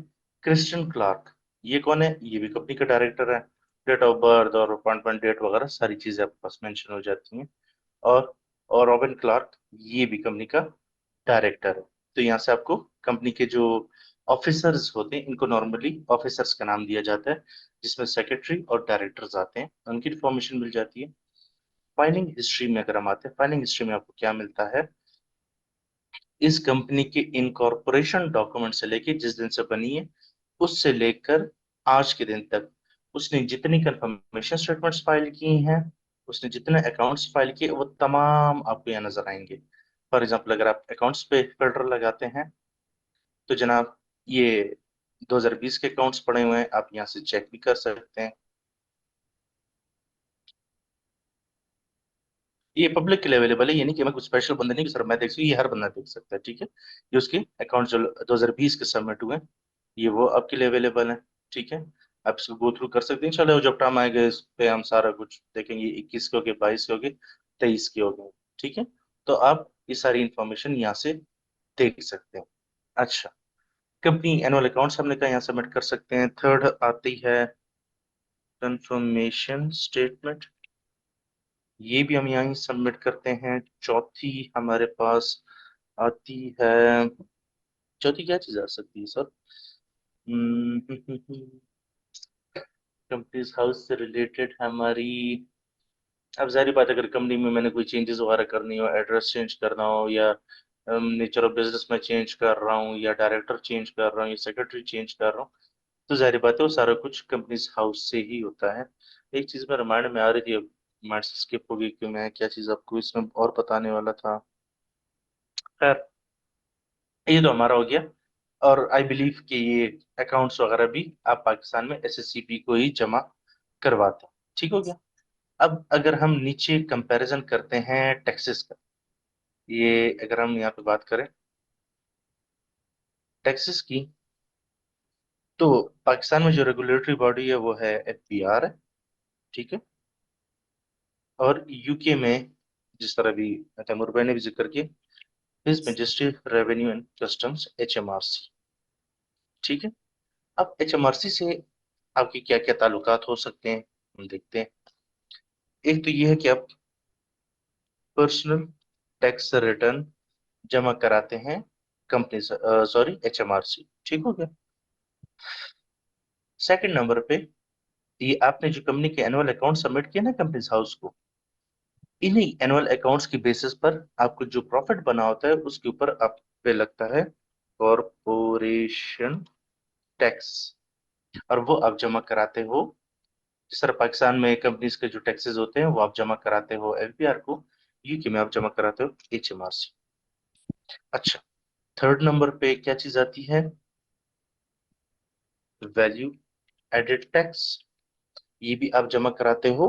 क्रिस्टियन क्लार्क, ये कौन है, ये भी कंपनी का डायरेक्टर है, डेट ऑफ बर्थ और अपॉइंटमेंट डेट वगैरह सारी चीजें आपके पास मेंशन हो जाती हैं। और और रॉबिन क्लार्क, ये भी कंपनी का डायरेक्टर है। तो यहाँ से आपको कंपनी के जो ऑफिसर्स होते हैं, इनको नॉर्मली ऑफिसर्स का नाम दिया जाता है, जिसमें सेक्रेटरी और डायरेक्टर्स आते हैं, उनकी इन्फॉर्मेशन मिल जाती है। फाइलिंग हिस्ट्री में अगर हम आते हैं, फाइलिंग हिस्ट्री में आपको क्या मिलता है, इस कंपनी के इनकॉर्पोरेशन डॉक्यूमेंट से लेके जिस दिन से बनी है उससे लेकर आज के दिन तक उसने जितनी कंफर्मेशन स्टेटमेंट्स फाइल की हैं, उसने जितने अकाउंट्स फाइल किए, वो तमाम आपको यहाँ नजर आएंगे। फॉर एग्जांपल अगर आप अकाउंट्स पे फिल्टर लगाते हैं, तो जनाब ये 2020 के अकाउंट्स पड़े हुए हैं, आप यहाँ से चेक भी कर सकते हैं। ये पब्लिक के लिए अवेलेबल है, ये नहीं कि मैं कुछ स्पेशल बंदे नहीं कि सर मैं देख सकूँ, ये हर बंदा देख सकता है, ठीक है। ये उसके अकाउंट जो 2020 के सबमिट हुए हैं, ये वो आपके लिए अवेलेबल है, ठीक है। आप इसको गो थ्रू कर सकते हैं, चलो जब टाइम आएगा इस पे हम सारा कुछ देखेंगे, 21 के हो गए, 22 के हो गए, 23 के हो गए, ठीक है। तो आप ये सारी इंफॉर्मेशन यहाँ से देख सकते हैं। अच्छा, कंपनी एनुअल अकाउंट्स हमने कहा यहाँ सबमिट कर सकते हैं। थर्ड आती है कंफर्मेशन स्टेटमेंट, ये भी हम यहाँ ही सबमिट करते हैं। चौथी हमारे पास आती है, चौथी क्या चीज आ सकती है सर, कंपनीज हाउस से रिलेटेड हमारी, अब जाहिर बात है, अगर कंपनी में मैंने कोई चेंजेस वगैरह करनी हो, एड्रेस चेंज करना हो, या नेचर ऑफ बिजनेस में चेंज कर रहा हूँ, या डायरेक्टर चेंज कर रहा हूँ, या सेक्रेटरी चेंज कर रहा हूँ, तो जाहिर बात है वो सारा कुछ कंपनीज हाउस से ही होता है। एक चीज मेरे माइंड में आ रही थी, अब माइंड से स्किप हो गई कि मैं क्या चीज आपको इसमें और बताने वाला था। खैर, ये तो हमारा हो गया। और आई बिलीव कि ये अकाउंट्स वगैरह भी आप पाकिस्तान में एसएससीपी को ही जमा करवाते हैं, ठीक हो गया। अब अगर हम नीचे कंपैरिजन करते हैं टैक्सेस का, ये अगर हम यहाँ पे बात करें टैक्सेस की, तो पाकिस्तान में जो रेगुलेटरी बॉडी है वो है एफबीआर है, ठीक है। और यूके में, जिस तरह भी तैमूर भाई ने भी जिक्र किया, his ministry revenue and customs HMRC, ठीक है। अब एचएमआरसी से आपके क्या क्या ताल्लुकात हो सकते हैं, हम देखते हैं। एक तो ये है कि आप पर्सनल टैक्स रिटर्न जमा कराते हैं कंपनी, सॉरी एचएमआरसी, ठीक हो गया। सेकंड नंबर पे, ये आपने जो कंपनी के एनुअल अकाउंट सबमिट किया ना कंपनीज हाउस को, इन्हीं एनुअल अकाउंट्स की बेसिस पर आपको जो प्रॉफिट बना होता है उसके ऊपर आप पे लगता है कॉरपोरेशन टैक्स, और वो आप जमा कराते हो। जिस तरह पाकिस्तान में कंपनीज के जो टैक्सेस होते हैं वो आप जमा कराते हो एफबीआर को, यूके में आप जमा कराते हो एचएमआरसी। अच्छा, थर्ड नंबर पे क्या चीज आती है? Value added tax. ये भी आप जमा कराते हो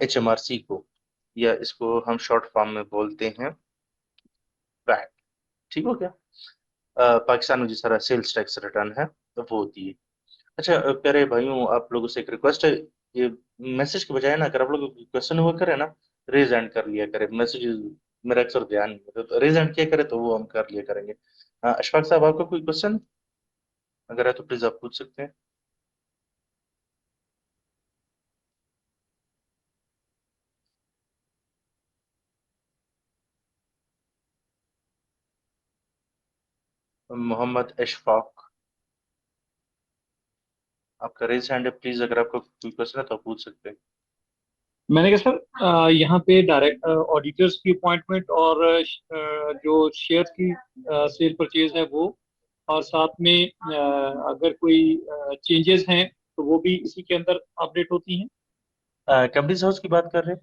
एचएमआरसी को, या इसको हम शॉर्ट फॉर्म में बोलते हैं वैट। ठीक हो गया? पाकिस्तान में जिस तरह सेल्स टैक्स रिटर्न है तो वो होती है। अच्छा प्यारे भाइयों, आप लोगों से एक रिक्वेस्ट है, ये मैसेज के बजाय ना, अगर आप लोग क्वेश्चन हुआ करे ना, रेज हैंड कर लिया करे। मैसेज मेरा अक्सर ध्यान नहीं होता, तो रेज हैंड किया करे तो वो हम कर लिया करेंगे। अशफाक साहब, आपका कोई क्वेश्चन अगर है तो प्लीज आप पूछ सकते हैं। मोहम्मद अशफाक, आपका रेज हैंड है, प्लीज अगर आपका कोई क्वेश्चन है तो आप पूछ सकते हैं। मैंने कहा सर, यहाँ पे डायरेक्ट ऑडिटर्स की अपॉइंटमेंट और जो शेयर की सेल परचेज है वो, और साथ में अगर कोई चेंजेस हैं तो वो भी इसी के अंदर अपडेट होती हैं। कंपनीज हाउस की बात कर रहे हैं?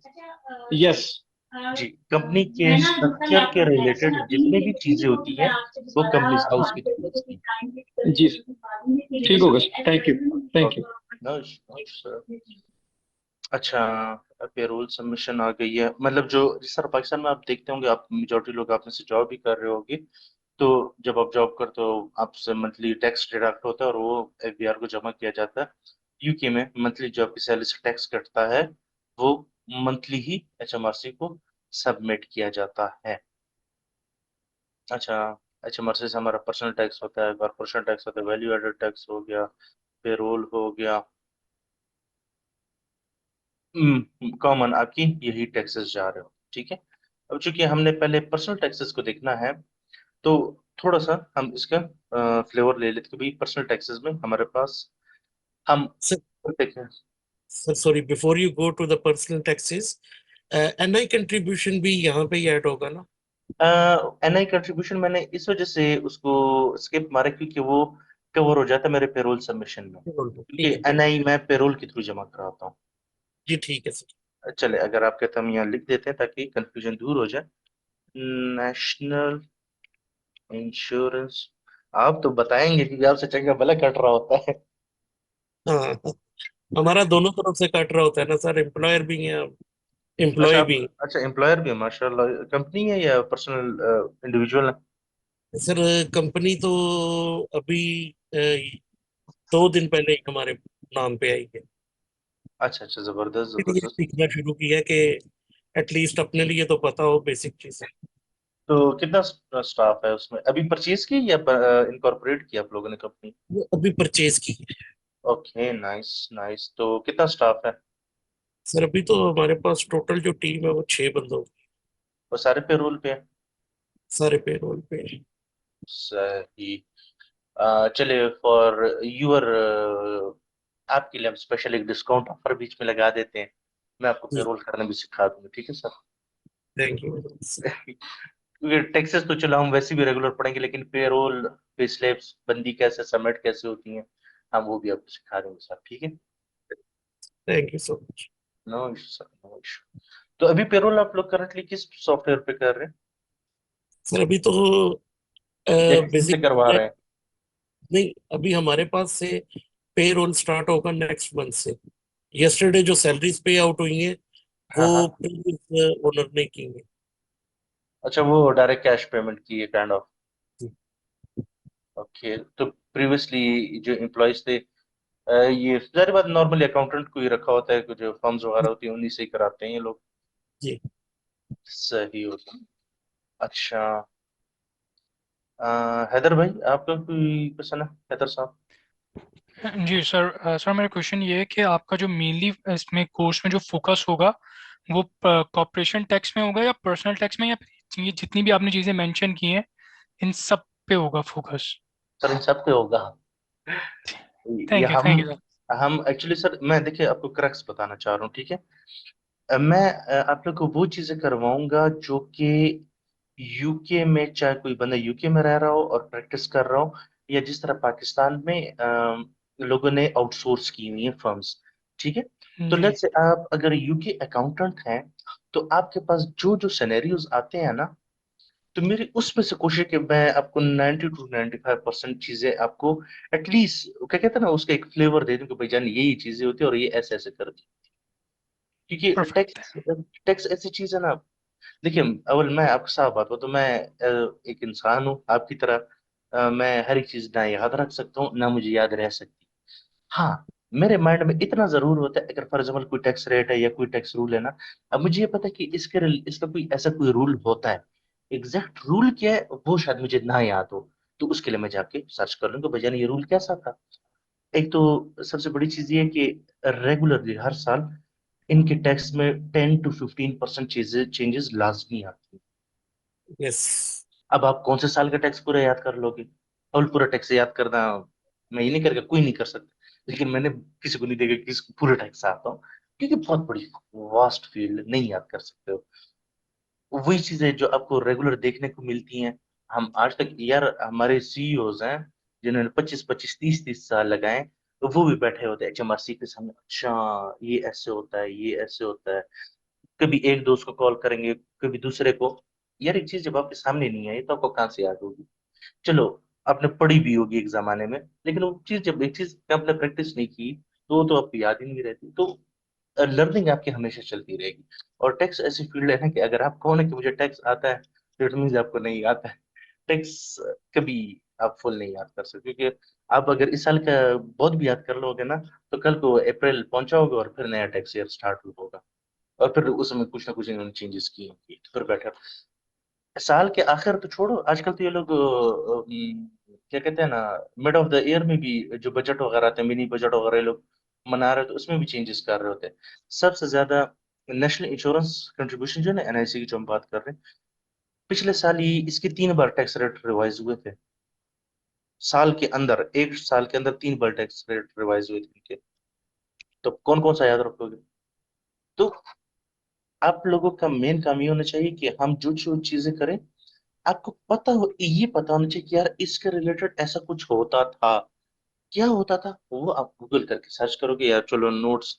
यस। जी, कंपनी के स्ट्रक्चर के रिलेटेड जितनी भी चीजें होती हैं वो कंपनीज हाउस के थ्रू होती हैं। जी सर, ठीक है ठीक सर? होगा sir, thank you. Thank okay, you. No sir. अच्छा, पेरोल सबमिशन आ गई है, मतलब जो जिस तरह पाकिस्तान में आप देखते होंगे, आप मेजोरिटी लोग आप में से जॉब भी कर रहे होगे, तो जब आप जॉब करते हो आपसे मंथली टैक्स डिडक्ट होता है और वो एफबीआर को जमा किया जाता है। यूके में मंथली जो आपकी सैलरी से टैक्स कटता है वो मंथली ही एचएमआरसी को सबमिट किया जाता है। अच्छा, एचएमआरसी से हमारा पर्सनल टैक्स होता है, कॉर्पोरेशन टैक्स होता है, वैल्यू एडेड टैक्स हो गया, पेरोल हो गया, कॉमन आपकी यही टैक्सेस जा रहे हो। ठीक है? अब चूंकि हमने पहले पर्सनल टैक्सेस को देखना है, तो थोड़ा सा हम इसका फ्लेवर ले लेते हैं कि भाई पर्सनल टैक्सेस में हमारे पास हम सर देखें। Sir sorry, before you go to the personal taxes, NI contribution भी यहाँ पे ही ऐड होगा ना? एनआई कंट्रीब्यूशन मैंने इस वजह से उसको स्किप मारा क्योंकि वो कवर हो जाता है मेरे पेरोल सबमिशन में, क्योंकि ठीक है, ठीक। एनआई मैं पेरोल के थ्रू जमा कराता हूँ। जी ठीक है सर। चले, अगर आप कहते हैं हम यहाँ लिख देते हैं ताकि कंफ्यूजन दूर हो जाए। National insurance. आप तो बताएंगे कि आपसे चंगा भला कट रहा होता है। हाँ, हमारा दोनों तरफ से कट रहा होता है ना सर, एम्प्लॉयर भी है, अच्छा एम्प्लॉय आप, भी है। अच्छा एम्प्लॉयर भी है, माशाल्लाह। कंपनी है या पर्सनल इंडिविजुअल है? सर कंपनी तो अभी 2 दिन पहले ही हमारे नाम पे आई है। अच्छा अच्छा, जबरदस्त फिर ये जबरदस्त। सीखना शुरू किया कि एटलीस्ट अपने लिए तो पता हो बेसिक चीजें। तो कितना स्टाफ है उसमें? अभी परचेज की या इनकॉर्पोरेट की आप लोगों ने कंपनी? वो अभी परचेज की है। Okay, nice nice. तो कितना स्टाफ है? सर अभी तो हमारे पास टोटल जो टीम है वो 6 बंदों की। वो सारे पेरोल पे है? सारे पेरोल पे हैं। सही। चलिए, फॉर यूर आपके लिए हम स्पेशल एक डिस्काउंट ऑफर बीच में लगा देते हैं। मैं आपको जी, पेरोल करना भी सिखा दूंगा, ठीक है सर? Thank you. क्योंकि टैक्सेस तो चलो हम वैसे भी रेगुलर पढ़ेंगे, लेकिन पेरोल पे स्लिप्स बंदी कैसे सबमिट कैसे होती हैं, हम वो भी आपको सिखा देंगे सर, ठीक है? Thank you so much. No issue sir, no issue. तो अभी पेरोल आप लोग करंटली किस सॉफ्टवेयर पे कर रहे हैं? सर अभी तो एक्सेल से बेसिक करवा रहे हैं? नहीं, अभी हमारे पास से पे रोल स्टार्ट होगा नेक्स्ट मंथ से। यस्टरडे जो सैलरीज पे आउट हुई हैं हाँ वो हाँ। प्रीवियस ओनर ने की है। अच्छा, वो डायरेक्ट कैश पेमेंट की है काइंड ऑफ। जी। ओके, तो प्रीवियसली जो एम्प्लॉयज थे, ये जाहिर बात नॉर्मली अकाउंटेंट को ही रखा होता है, जो फर्म्स वगैरह होती हैं उन्हीं से ही कराते हैं ये लोग। जी सही होता है। अच्छा, हैदर भाई, आपका कोई क्वेश्चन है हैदर साहब? जी सर, सर मेरा क्वेश्चन ये है कि आपका जो मेनली इसमें कोर्स में जो फोकस होगा वो कॉर्पोरेशन टैक्स में होगा या पर्सनल टैक्स में, या फिर ये जितनी भी आपने चीज़ें मेंशन की हैं इन सब पे होगा फोकस? सर इन सब पे होगा। ये थैंक यू, हम थैंक यू सर। हम एक्चुअली सर, मैं देखिए आपको क्रक्स बताना चाह रहा हूँ, ठीक है? मैं आप लोग को वो चीजें करवाऊंगा जो कि यूके में, चाहे कोई बंदा यूके में रह रहा हो और प्रैक्टिस कर रहा हो, या जिस तरह पाकिस्तान में लोगों ने आउटसोर्स की हुई है फर्म्स। ठीक है। तो जी। लेट्स से आप अगर यूके अकाउंटेंट हैं, तो आपके पास जो जो सिनेरियोज आते हैं ना, तो मेरी उसमें से कोशिश है कि मैं आपको 90 to 95% चीजें आपको एटलीस्ट क्या कहते हैं ना, उसका एक फ्लेवर दे दूं कि भाई जान ये चीजें होती है और ये ऐसे ऐसे कर दी। क्योंकि परफेक्ट टैक्स टैक्स ऐसी चीज है ना। देखिए, अव्वल मैं आपको साफ बात बताऊं, तो मैं एक इंसान हूँ आपकी तरह। मैं हर एक चीज ना याद रख सकता हूँ ना मुझे याद रह सकती। हाँ, मेरे माइंड में इतना जरूर होता है, अगर फॉर एग्जाम्पल कोई टैक्स रेट है या कोई टैक्स रूल है ना, अब मुझे ये पता है कि इसका कोई ऐसा कोई रूल होता है। एग्जैक्ट रूल क्या है वो शायद मुझे ना याद हो, तो उसके लिए मैं जाके सर्च कर लूंगा भैया ये रूल कैसा था। एक तो सबसे बड़ी चीज ये है कि रेगुलरली हर साल इनके टैक्स में 10 to 15% चीजें चेंजेस लाजमी आती हैं। यस। अब आप कौन से साल का टैक्स पूरा याद कर लोगे, और पूरा टैक्स याद करना मैं ही नहीं करेगा, कोई नहीं कर सकता। लेकिन मैंने किसी को नहीं देखा कि किसी पूरा टैक्स आता हो, क्योंकि बहुत बड़ी वास्ट फील्ड नहीं याद कर सकते हो। वही चीजें जो आपको रेगुलर देखने को मिलती हैं। हम आज तक यार, हमारे सीईओज हैं जिन्होंने 25 25 30 30 साल लगाए, तो वो भी बैठे होते हैं एचएमआरसी के सामने, अच्छा ये ऐसे होता है, ये ऐसे होता है। कभी एक दोस्त को कॉल करेंगे, कभी दूसरे को। यार एक चीज जब आपके सामने नहीं आई तो आपको कहाँ से याद होगी। चलो, आपने पढ़ी भी होगी एक जमाने में, लेकिन वो चीज जब एक चीज आपने प्रैक्टिस नहीं की तो वो तो आपको याद ही नहीं रहती। तो लर्निंग आपकी हमेशा चलती रहेगी। और टैक्स ऐसी फील्ड है ना कि अगर आप कहो ना कि मुझे टैक्स आता है, तो इट मीन्स आपको नहीं आता है। टैक्स कभी आप फुल नहीं याद कर सकते, क्योंकि आप अगर इस साल का बहुत भी याद कर लोगे ना, तो कल को अप्रैल पहुंचा होगा और फिर नया टैक्स ईयर स्टार्ट होगा, और फिर उसमें कुछ ना कुछ इन्होंने चेंजेस किए होंगे, तो फिर बेटर। साल के आखिर तो छोड़ो, आजकल तो ये लोग क्या कहते हैं ना, मिड ऑफ द ईयर में भी जो बजट वगैरह आते हैं, मिनी बजट वगैरह, ये लोग मना रहे हैं, तो उसमें भी चेंजेस कर रहे होते हैं। सबसे ज्यादा नेशनल इंश्योरेंस कंट्रीब्यूशन जो है ना, एनआईसी की जो हम बात कर रहे हैं, पिछले साल ही इसके 3 बार टैक्स रेट रिवाइज हुए थे। साल के अंदर, एक साल के अंदर 3 बार टैक्स रेट रिवाइज हुए थे इनके। तो कौन कौन सा याद रखोगे। तो आप लोगों का मेन काम ये होना चाहिए कि हम जो जो चीजें करें, आपको पता हो, ये पता होना चाहिए कि यार इसके रिलेटेड ऐसा कुछ होता था। क्या होता था वो आप गूगल करके सर्च करोगे, यार चलो नोट्स।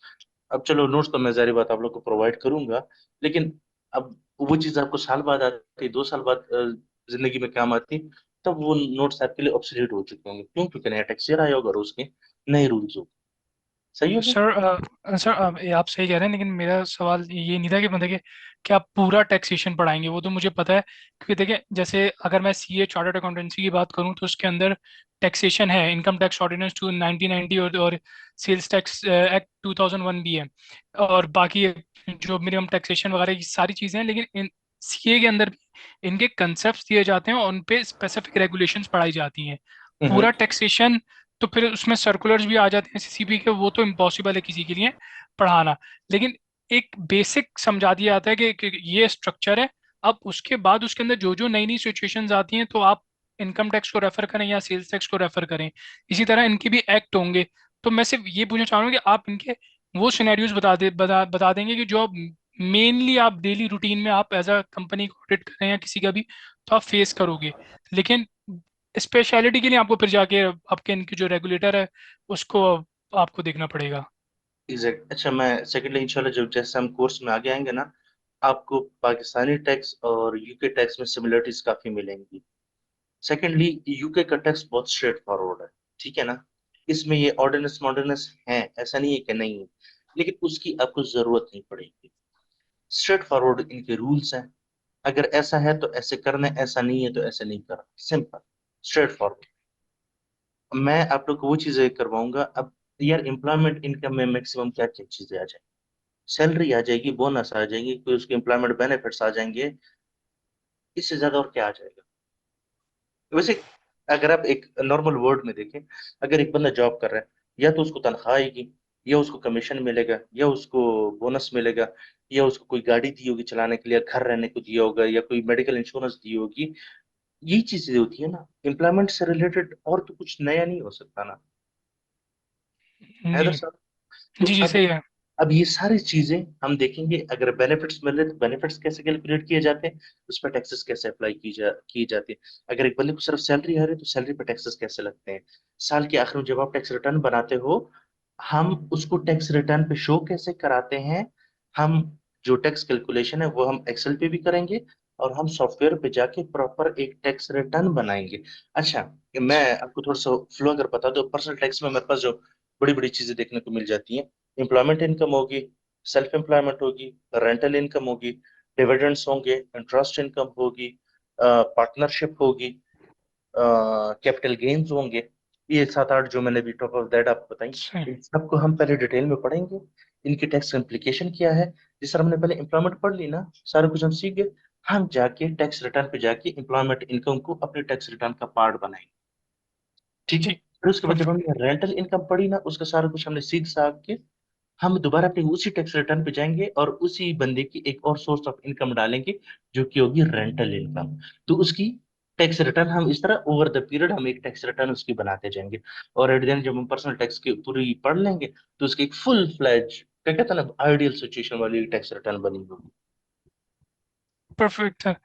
अब चलो नोट्स तो मैं जारी बात आप लोग को प्रोवाइड करूंगा, लेकिन अब वो चीज आपको साल बाद आती है, 2 साल बाद जिंदगी में काम आती, तब वो नोट्स आपके लिए ऑब्सोलीट हो चुके होंगे। क्यों? क्योंकि नया टैक्स ईयर आया होगा और उसके नए रूल्स होंगे। सही हो गया। सर ये आप सही कह रहे हैं, लेकिन मेरा सवाल ये नहीं था कि मतलब कि क्या आप पूरा टैक्सेशन पढ़ाएंगे, वो तो मुझे पता है। क्योंकि देखिए, जैसे अगर मैं सीए चार्टर्ड अकाउंटेंसी की बात करूं तो उसके अंदर टैक्सेशन है, इनकम टैक्स ऑर्डिनेंस टू 1990 और सेल्स टैक्स एक्ट 2001 भी है, और बाकी जो मिनिमम टैक्सेशन वगैरह की सारी चीज़ें हैं। लेकिन इन सीए के अंदर भी इनके कंसेप्ट दिए जाते हैं और उन पे स्पेसिफिक रेगुलेशंस पढ़ाई जाती हैं। हम्म। पूरा टैक्सेशन तो फिर उसमें सर्कुलर्स भी आ जाते हैं सीसीबी के, वो तो इम्पॉसिबल है किसी के लिए पढ़ाना। लेकिन एक बेसिक समझा दिया जाता है कि ये स्ट्रक्चर है। अब उसके बाद उसके अंदर जो जो नई नई सिचुएशंस आती हैं, तो आप इनकम टैक्स को रेफर करें या सेल्स टैक्स को रेफर करें, इसी तरह इनके भी एक्ट होंगे। तो मैं सिर्फ ये पूछना चाह रहा हूँ कि आप इनके वो सिनेरियोज बता देंगे कि जो आप मेनली आप डेली रूटीन में आप एज अ कंपनी को ऑडिट कर रहे हैं या किसी का भी, तो आप फेस करोगे। लेकिन स्पेशलिटी के लिए आपको फिर जाके आपके इनकी जो रेगुलेटर है उसको आपको देखना पड़ेगा। एग्जैक्ट। अच्छा, मैं सेकेंडली इंशाल्लाह जब जैसे हम कोर्स में आगे आएंगे ना, आपको पाकिस्तानी टैक्स और यूके टैक्स में सिमिलरिटीज काफी मिलेंगी। सेकेंडली, यूके का टैक्स बहुत स्ट्रेट फॉरवर्ड है। ठीक है ना। इसमें ये ऑर्डिनेंस मॉडर्नेस है, ऐसा नहीं है कि नहीं है, लेकिन उसकी आपको जरूरत नहीं पड़ेगी। स्ट्रेट फॉरवर्ड इनके रूल्स हैं। अगर ऐसा है तो ऐसे करना है, ऐसा नहीं है तो ऐसे नहीं करना। Simple, straight forward. मैं आप लोग को वो चीजें करवाऊंगा। अब यार, एम्प्लॉयमेंट इनकम में मैक्सिमम क्या क्या चीजें आ जाएंगी। सैलरी आ जाएगी, बोनस आ जाएंगे, कोई उसके एम्प्लॉयमेंट बेनिफिट्स आ जाएंगे। इससे ज्यादा और क्या आ जाएगा। वैसे अगर आप एक नॉर्मल वर्ड में देखें, अगर एक बंदा जॉब कर रहा है, या तो उसको तनख्वाह आएगी, या उसको कमीशन मिलेगा, या उसको बोनस मिलेगा, या उसको कोई गाड़ी दी होगी चलाने के लिए, घर रहने को दिया होगा, या कोई मेडिकल इंश्योरेंस दी होगी। यही चीजें होती है ना एम्प्लॉयमेंट से रिलेटेड, और तो कुछ नया नहीं हो सकता ना। हैदर जी साहब, तो जी जी, अब सही है। अब ये सारी चीजें हम देखेंगे। अगर बेनिफिट्स मिले तो बेनिफिट्स कैसे कैलकुलेट किए जाते हैं, उस पर टैक्सेस कैसे अप्लाई की जाती है। अगर एक बंदे को सिर्फ सैलरी आ रही है तो सैलरी पर टैक्सेस कैसे लगते हैं। साल के आखिर में जब आप टैक्स रिटर्न बनाते हो, हम उसको टैक्स रिटर्न पे शो कैसे कराते हैं। हम जो टैक्स कैलकुलेशन है वो हम एक्सेल पे भी करेंगे, और हम सॉफ्टवेयर पे जाके प्रॉपर एक टैक्स रिटर्न बनाएंगे। अच्छा, मैं आपको थोड़ा सा फ्लो अगर बता दो, पर्सनल टैक्स में मेरे पास जो बड़ी बड़ी चीजें देखने को मिल जाती हैं, एम्प्लॉयमेंट इनकम होगी, सेल्फ एम्प्लॉयमेंट होगी, रेंटल इनकम होगी, डिविडेंड्स होंगे, इंटरेस्ट इनकम होगी, पार्टनरशिप होगी, कैपिटल गेन्स होंगे। ये 7 8 जो मैंने भी टॉप ऑफ दैट आपको बताई, सही। इन सबको हम पहले डिटेल में पढ़ेंगे। इनकी टैक्स इम्प्लीकेशन क्या है। जिस तरह हमने पहले एम्प्लॉयमेंट पढ़ ली ना, सारा कुछ हम सीख गए। हम जाके टैक्स रिटर्न पे जाके एम्प्लॉयमेंट इनकम को अपने टैक्स रिटर्न का पार्ट बनाएंगे। ठीक है। ठीक। फिर उसके बाद जब परफेक्ट। हमने रेंटल इनकम पढ़ी ना, उसका सारा कुछ हमने सीख साख के हम दोबारा अपने उसी टैक्स रिटर्न पे जाएंगे और उसी बंदे की एक और सोर्स ऑफ इनकम डालेंगे, जो कि होगी रेंटल इनकम। तो उसकी टैक्स रिटर्न हम इस तरह ओवर द पीरियड हम एक टैक्स रिटर्न उसकी बनाते जाएंगे। और एट द एंड जब हम पर्सनल टैक्स की पूरी पढ़ लेंगे, तो उसकी एक फुल फ्लैज, क्या कहते हैं ना, आइडियल सिचुएशन वाली टैक्स रिटर्न बनी होगी। परफेक्ट है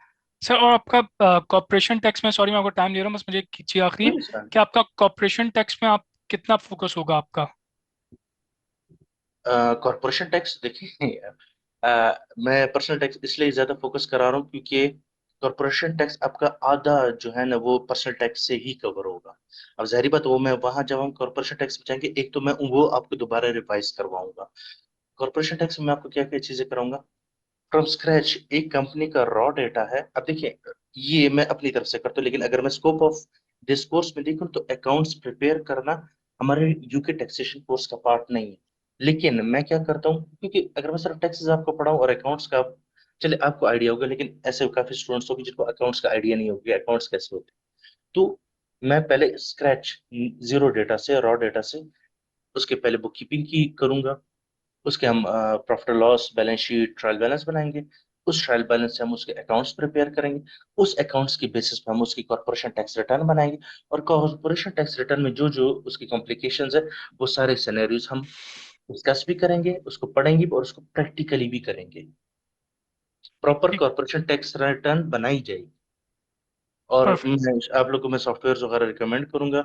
सर। और आपका कॉर्पोरेशन टैक्स में, सॉरी मैं आपको टाइम ले रहा हूँ, बस मुझे एक चीज आखिरी है कोई मसला कि आपका कॉर्पोरेशन टैक्स में आप कितना फोकस होगा आपका? कॉर्पोरेशन टैक्स देखिए, मैं पर्सनल टैक्स इसलिए ज्यादा फोकस करा रहा हूँ क्योंकि कॉर्पोरेशन टैक्स आपका आधा जो है ना वो पर्सनल टैक्स से ही कवर होगा। अब जाहिर बात, वो मैं वहां जब हम कॉर्पोरेशन टैक्स में जाएंगे, एक तो मैं वो आपको दोबारा रिवाइज करवाऊंगा। कॉर्पोरेशन टैक्स में मैं आपको क्या क्या चीजें कराऊंगा फ्रॉम स्क्रैच। एक कंपनी का रॉ डेटा है। अब देखिए, ये मैं अपनी तरफ से करता हूँ, लेकिन अगर मैं स्कोप ऑफ दिस कोर्स में देखूँ तो अकाउंट्स प्रिपेयर करना हमारे यूके टैक्सेशन कोर्स का पार्ट नहीं है। लेकिन मैं क्या करता हूँ, क्योंकि अगर मैं सिर्फ टैक्सेस आपको पढ़ाऊँ और अकाउंट्स का, चले आपको आइडिया होगा, लेकिन ऐसे काफी स्टूडेंट्स होंगे जिनको अकाउंट्स का आइडिया नहीं होगा अकाउंट्स कैसे होते हैं। तो मैं पहले स्क्रैच, जीरो डेटा से, रॉ डेटा से, उसके पहले बुक कीपिंग की करूंगा। उसके हम प्रॉफिट और loss, balance sheet, trial balance बनाएंगे। उस ट्रायल बैलेंस से हम उसके अकाउंट्स प्रिपेयर करेंगे। उस अकाउंट्स की बेसिस पे हम उसकी कॉर्पोरेशन टैक्स रिटर्न बनाएंगे। और कॉर्पोरेशन टैक्स रिटर्न में जो जो उसकी कॉम्प्लिकेशंस है, वो सारे सिनेरियोज हम डिस्कस भी करेंगे, उसको पढ़ेंगे और उसको प्रैक्टिकली भी करेंगे। प्रॉपर ठीक। कॉर्पोरेशन टैक्स रिटर्न बनाई जाएगी। और परफेक्ट। मैं आप लोगों को मैं सॉफ्टवेयर वगैरह रिकमेंड करूंगा,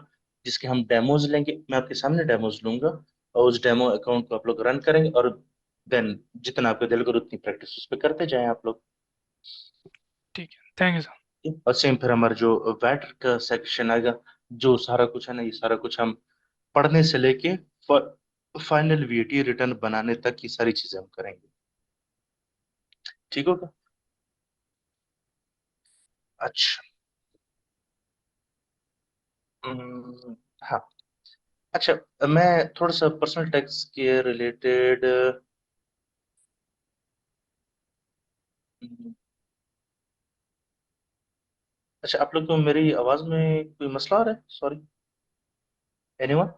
जिसके हम डेमोज लेंगे। मैं आपके सामने डेमोज लूंगा, और उस डेमो अकाउंट को आप लोग रन करेंगे, और देन जितना आपको दिल करो उतनी प्रैक्टिस उस पर करते जाएं आप लोग। ठीक है, थैंक यू सर। और सेम फिर हमारा जो वैट का सेक्शन आएगा, जो सारा कुछ है ना, ये सारा कुछ हम पढ़ने से लेके फाइनल वीएटी रिटर्न बनाने तक की सारी चीजें हम करेंगे। ठीक होगा। अच्छा। हम्म, हाँ। अच्छा, मैं थोड़ा सा पर्सनल टैक्स के रिलेटेड, अच्छा, आप लोग को मेरी आवाज में कोई मसला आ रहा है? Sorry, anyone?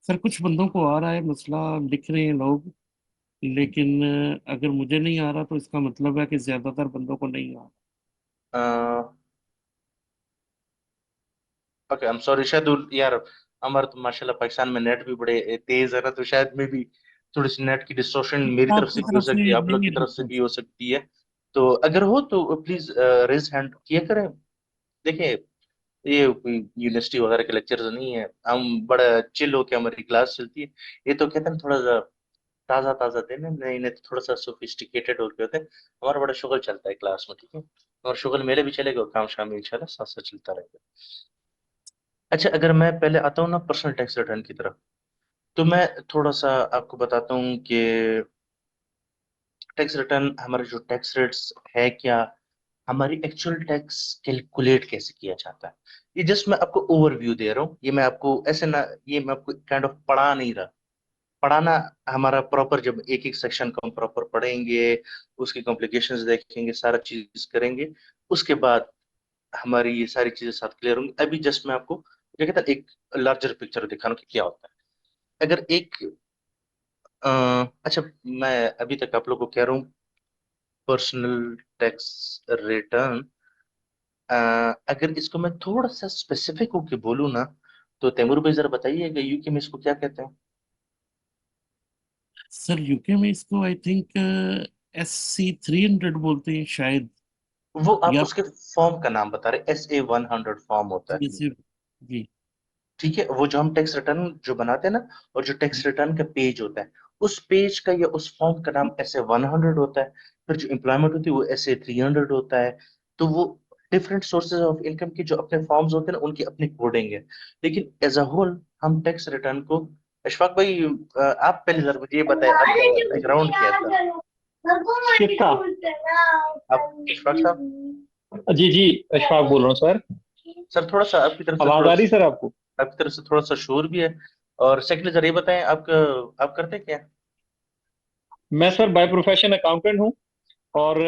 सर कुछ बंदों को आ रहा है मसला, लिख रहे हैं लोग, लेकिन अगर मुझे नहीं आ रहा तो इसका मतलब है कि ज्यादातर बंदों को नहीं आ रहा। Okay, I am sorry. शायद यार, हमारे तो माशाल्लाह पाकिस्तान में नेट भी बड़े तेज है ना, तो शायद में भी थोड़ी सी नेट की डिस्टॉर्शन मेरी तरफ आपकी से भी हो तरफ सकती से है, आप लोग नहीं की है तरफ से भी डिस्टर्ब। हो सकती है। तो अगर हो तो प्लीज रेज हैंड किया करें। देखिए, ये कोई यूनिवर्सिटी वगैरह के लेक्चर्स नहीं है, हम बड़ा चिल होके हमारी क्लास चलती है। ये तो कहते हैं ना, थोड़ा सा ताजा ताजा दिन है, नहीं नहीं तो थोड़ा सा सोफिस्टिकेटेड होके होते हैं। हमारा बड़ा शुगल चलता है क्लास में, ठीक है। और शुगल मेले भी चलेगा, और काम शाम में इंशाल्लाह साथ साथ चलता रहेगा। अच्छा, अगर मैं पहले आता हूँ ना पर्सनल टैक्स रिटर्न की तरफ, तो मैं थोड़ा सा आपको बताता हूँ कि टैक्स रिटर्न हमारे जो टैक्स रेट्स है क्या, हमारी एक्चुअल टैक्स कैलकुलेट कैसे किया जाता है। ये जस्ट मैं आपको ओवरव्यू दे रहा हूँ, ये मैं आपको ऐसे ना, ये मैं आपको काइंड ऑफ पढ़ा नहीं रहा। पढ़ाना हमारा प्रॉपर, जब एक एक सेक्शन को हम प्रॉपर पढ़ेंगे, उसकी कॉम्प्लिकेशंस देखेंगे, सारा चीज करेंगे, उसके बाद हमारी ये सारी चीजें साथ क्लियर होंगी। अभी जस्ट मैं आपको क्या कहता है, एक लार्जर पिक्चर दिखा रहा हूँ कि क्या होता है। अगर एक अ, अच्छा, मैं अभी तक आप लोग को कह रहा हूँ पर्सनल टैक्स रिटर्न। अगर इसको मैं थोड़ा सा स्पेसिफिक होके बोलूँ ना, तो तैमूर भाई जरा बताइएगा यूके में इसको क्या कहते हैं। सर यूके में इसको आई थिंक SC 300 बोलते हैं शायद, वो आप या उसके फॉर्म का नाम बता रहे, SA 100 फॉर्म होता है। जैसे जी। ठीक है, वो जो हम टैक्स रिटर्न जो बनाते हैं ना, और जो टैक्स रिटर्न का पेज होता है, उस पेज का या उस फॉर्म का नाम SA 100 होता है। फिर जो एम्प्लॉयमेंट होती है वो SA 300 होता है। तो वो डिफरेंट सोर्सेज ऑफ इनकम की जो अपने फॉर्म्स होते हैं ना, उनकी अपनी कोडिंग है। लेकिन एज अ होल हम टैक्स रिटर्न को, अशफाक भाई, आप पहले जरा मुझे ये बताएं आपका बैकग्राउंड क्या था। किसका? आप अशफाक साहब। जी जी, अशफाक बोल रहा हूँ सर। सर थोड़ा सा आपकी तरफ से आवाज थोड़ा आ रही सर आपको? आपकी तरफ से थोड़ा सा शोर भी है। और सेकंडली जरा ये बताएं आप करते क्या हैं? मैं सर बाय प्रोफेशन अकाउंटेंट हूँ, और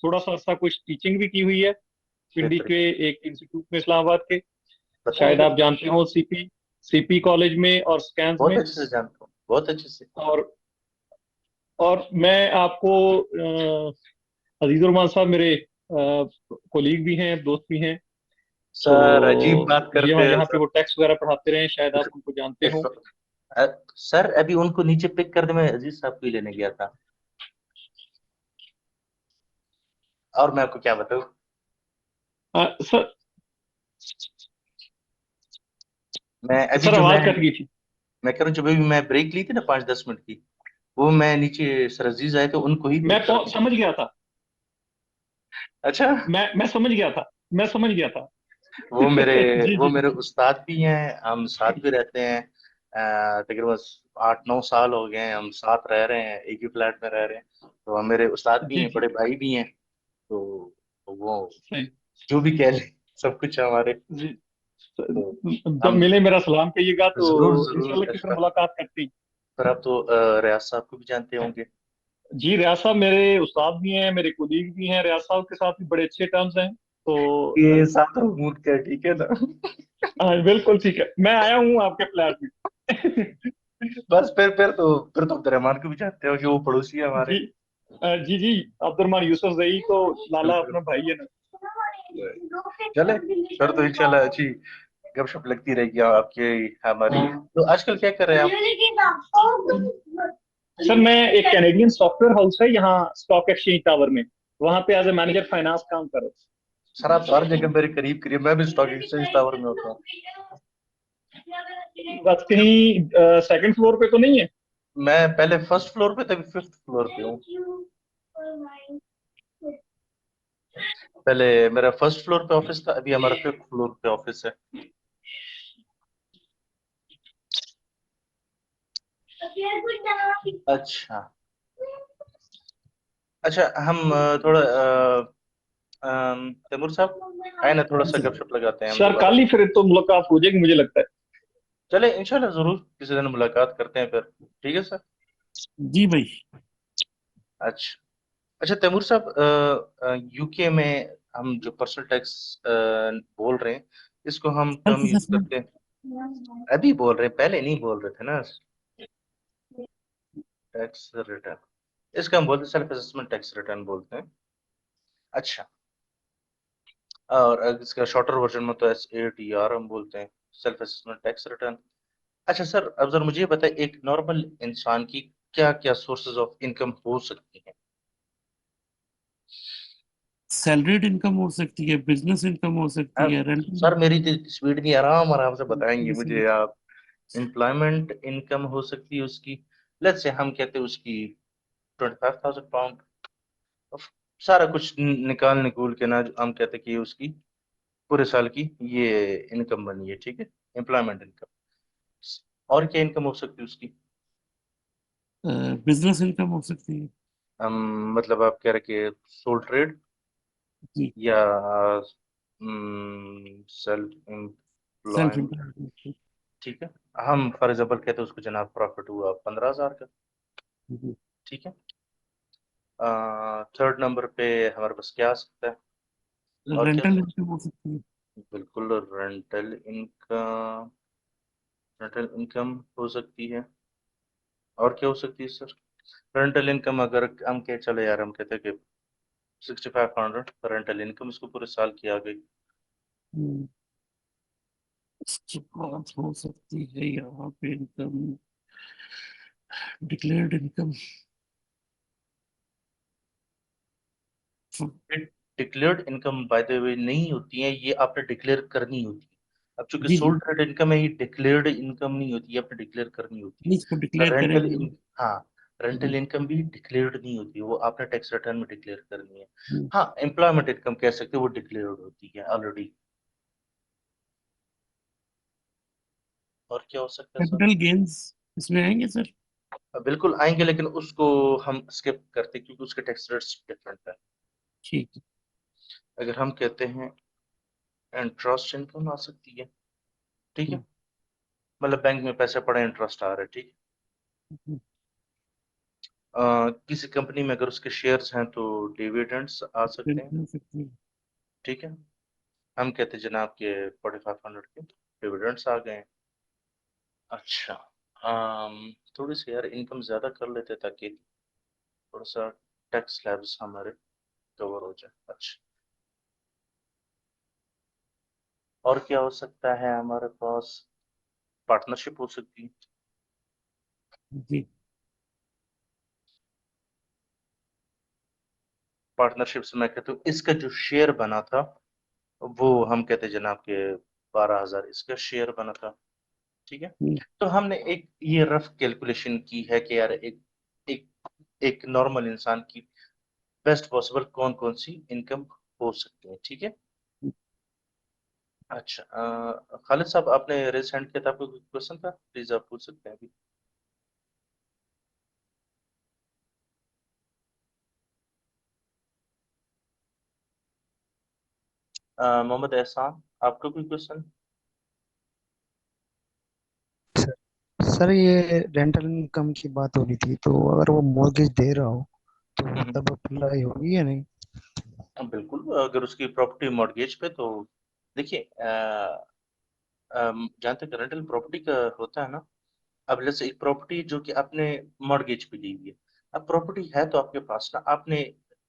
थोड़ा सा अर्सा कुछ टीचिंग भी की हुई है पिंडी बेहतर, के एक इंस्टीट्यूट में, इस्लामाबाद के। बताएं शायद फिर। आप जानते हो, सीपी कॉलेज में और स्कैंस बहुत में। अच्छे से जानता हूँ, बहुत अच्छे से। और मैं आपको अजीजुर साहब मेरे कोलीग भी हैं, दोस्त भी हैं। तो सर अजीब बात करते यहाँ हैं यहाँ पे सर। वो टैक्स वगैरह पढ़ाते रहे हैं, शायद आप उनको जानते हो। इस- सर अभी उनको नीचे पिक कर दे, मैं अजीज साहब को ही लेने गया था। और मैं आपको क्या बताऊँ। सर, मैं अभी सर जो आवाज कट गई थी। मैं कह रहा हूँ, जब अभी मैं ब्रेक ली थी ना 5-10 मिनट की, वो मैं नीचे सर अजीज आए थे, उनको ही पिक कर दूँ। समझ गया था। अच्छा। मैं समझ गया था। मैं समझ गया था। वो मेरे जी वो जी मेरे उस्ताद भी हैं, हम साथ भी रहते हैं। तकरीबन 8-9 साल हो गए हैं हम साथ रह रहे हैं, एक ही फ्लैट में रह रहे हैं। तो हम मेरे उस्ताद भी जी हैं, जी। बड़े भाई भी हैं। तो वो सही। जो भी कह लें, सब कुछ है हमारे। जी। तो जब हम मिले मेरा सलाम कहिएगा, तो जरूर जरूर इंशाल्लाह किसी दिन अशफाक। मुलाकात करते हैं। पर आप तो रियाज साहब को भी जानते होंगे। जी, रियाज साहब मेरे उस्ताद भी हैं, मेरे कुलीग भी हैं। रियाज साहब के साथ भी बड़े अच्छे टर्म्स हैं। तो ये साथ मूड का, ठीक है ना। हाँ, बिल्कुल ठीक है, मैं आया हूँ आपके फ्लैट में। बस फिर तो अब्दुल रहमान को भी जानते हो कि वो पड़ोसी है हमारे। जी जी जी। अब्दुलरमान यूसुफ जई तो लाला बिल्कुल। अपना भाई है ना। चले, फिर तो इंशाल्लाह अच्छी गपशप लगती रहेगी आपकी हमारी। तो आजकल क्या कर रहे हैं आप। सर, मैं एक कैनेडियन सॉफ्टवेयर हाउस है यहाँ स्टॉक एक्सचेंज टावर में, वहां पे एज ए मैनेजर फाइनेंस काम कर रहा हूँ। सर आप तो हर जगह मेरे करीब करीब, मैं भी स्टॉक एक्सचेंज टावर में होता हूँ। बस कहीं सेकंड फ्लोर पे तो नहीं है? मैं पहले फर्स्ट फ्लोर पे था, अभी 5th फ्लोर पे हूँ। पहले मेरा फर्स्ट फ्लोर पे ऑफिस था, अभी हमारा 5th फ्लोर पे ऑफिस है। अच्छा। अच्छा, हम तैमूर साहब आए ना, थोड़ा सा जी गपशप लगाते हैं हम सर, दोबारा। कल ही फिर तो मुलाकात हो जाएगी मुझे लगता है। चले इंशाल्लाह जरूर किसी दिन मुलाकात करते हैं फिर। ठीक है सर। जी भाई। अच्छा। अच्छा तैमूर साहब, यूके में हम जो पर्सनल टैक्स बोल रहे हैं, इसको हम सेल्फ टर्म यूज असेसमेंट। करते हैं। अभी बोल रहे हैं, पहले नहीं बोल रहे थे ना। टैक्स रिटर्न, इसका हम बोलते हैं सेल्फ असेसमेंट टैक्स रिटर्न बोलते हैं। अच्छा। और इसका शॉर्टर वर्जन में तो SATR हम बोलते हैं, सेल्फ असेसमेंट टैक्स रिटर्न। अच्छा सर, अब जरा मुझे ये बताएं, एक नॉर्मल इंसान की क्या क्या सोर्सेज ऑफ इनकम हो सकती हैं। सैलरीड इनकम हो सकती है, बिजनेस इनकम हो सकती है, सर रेंटल। मेरी तो स्पीड नहीं, आराम आराम से बताएंगे मुझे आप। एम्प्लॉयमेंट इनकम हो सकती है उसकी, लेट्स से हम कहते हैं उसकी 25,000 पाउंड। सारा कुछ निकाल निकूल के ना, हम कहते हैं कि उसकी पूरे साल की ये इनकम बनी है, ठीक है। Employment income. और क्या इनकम हो सकती है उसकी। बिजनेस इनकम हो सकती है। हम मतलब आप कह रहे कि सोल ट्रेड, जी। या सेल्फ सेल्फ एम्प्लॉयमेंट। इनकम। ठीक है। हम फॉर एग्जाम्पल कहते हैं उसको जनाब प्रॉफिट हुआ 15,000 का। जी। ठीक है। थर्ड नंबर पे हमारे पास क्या आ सकता है, और क्या। रेंटल इनकम हो सकती है। बिल्कुल, रेंटल इनकम हो सकती है। और क्या हो सकती है सर। रेंटल इनकम अगर हम कह चले यार, हम कहते हैं कि 6,500 रेंटल इनकम इसको पूरे साल की आ गई। हम्म, उसके बाद हो सकती है यहाँ पे income. Declared income declared income by the way नहीं होती है, ये आपने डिक्लेयर करनी होती है। अब चूंकि जी जी, सोल ट्रेड इनकम है, ये डिक्लेयर्ड इनकम नहीं होती है, आपने डिक्लेयर करनी होती नहीं इसको है। डिक्लेयर रेंटल करेंगे। इन हाँ, रेंटल हम्म, इनकम भी डिक्लेयर्ड नहीं होती है, वो आपने टैक्स रिटर्न में डिक्लेयर करनी है। हम्म, हाँ, एम्प्लॉयमेंट इनकम कह सकते हो, वो डिक्लेयर्ड होती है ऑलरेडी। और क्या हो सकता है सर? कैपिटल गेन्स इसमें आएंगे सर? बिल्कुल आएंगे, लेकिन उसको हम स्किप करते हैं, क्योंकि उसके टैक्स रेट्स डिफरेंट है। ठीक है। अगर हम कहते हैं इंटरेस्ट इनकम आ सकती है, ठीक है, हम्म, मतलब बैंक में पैसे पड़े, इंटरेस्ट आ रहा है, ठीक हम्म, है। किसी कंपनी में अगर उसके शेयर्स हैं तो डिविडेंड्स आ सकते हैं, हो सकती है। ठीक है। हम कहते हैं जनाब के 4500 के डिविडेंड्स आ गए हैं। अच्छा, थोड़ी सी यार इनकम ज्यादा कर लेते ताकि थोड़ा सा टैक्स स्लैब्स हमारे कवर हो जाए। अच्छा, और क्या हो सकता है हमारे पास? पार्टनरशिप हो सकती है। जी। पार्टनरशिप से मैं कहता हूँ इसका जो शेयर बना था, वो हम कहते हैं जनाब के 12,000 इसका शेयर बना था, ठीक है। हम्म, तो हमने एक ये रफ कैलकुलेशन की है कि यार एक एक एक नॉर्मल इंसान की बेस्ट पॉसिबल कौन कौन सी इनकम हो सकती है, ठीक है। अच्छा, खालिद साहब आपने रेज हैंड किया था, आपको कोई क्वेश्चन था? प्लीज आप पूछ सकते हैं अभी। मोहम्मद एहसान, आपका कोई क्वेश्चन? सर सर, ये रेंटल इनकम की बात हो रही थी, तो अगर वो मॉर्गेज दे रहा हो तो तब अप्लाई होगी या नहीं? बिल्कुल, अगर उसकी प्रॉपर्टी मॉर्गेज पे तो देखिए, जहाँ तक रेंटल प्रॉपर्टी का होता है ना, अब जैसे एक प्रॉपर्टी जो कि आपने मॉर्गेज पे ली हुई है, अब प्रॉपर्टी है तो आपके पास ना, आपने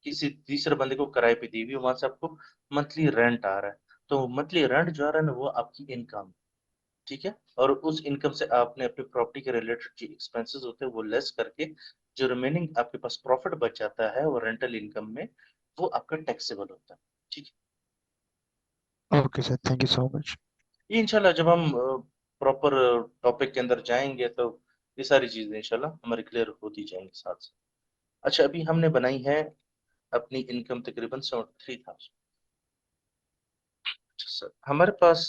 किसी तीसरे बंदे को किराए पे दी हुई है, वहां से आपको मंथली रेंट आ रहा है। तो मंथली रेंट जो आ रहा है ना, वो आपकी इनकम, ठीक है। और उस इनकम से आपने अपनी प्रॉपर्टी के रिलेटेड जो एक्सपेंसेस होते हैं वो लेस करके जो रिमेनिंग आपके पास प्रॉफिट बच जाता है वो रेंटल इनकम में, वो आपका टैक्सेबल होता है, ठीक है। Okay sir, thank you so much. ये इंशाल्लाह जब हम प्रॉपर टॉपिक के अंदर जाएंगे तो ये सारी चीजें इंशाल्लाह हमारी क्लियर होती जाएंगी साथ साथ। अच्छा, अभी हमने बनाई है अपनी इनकम तकरीबन 73,000। अच्छा सर, हमारे पास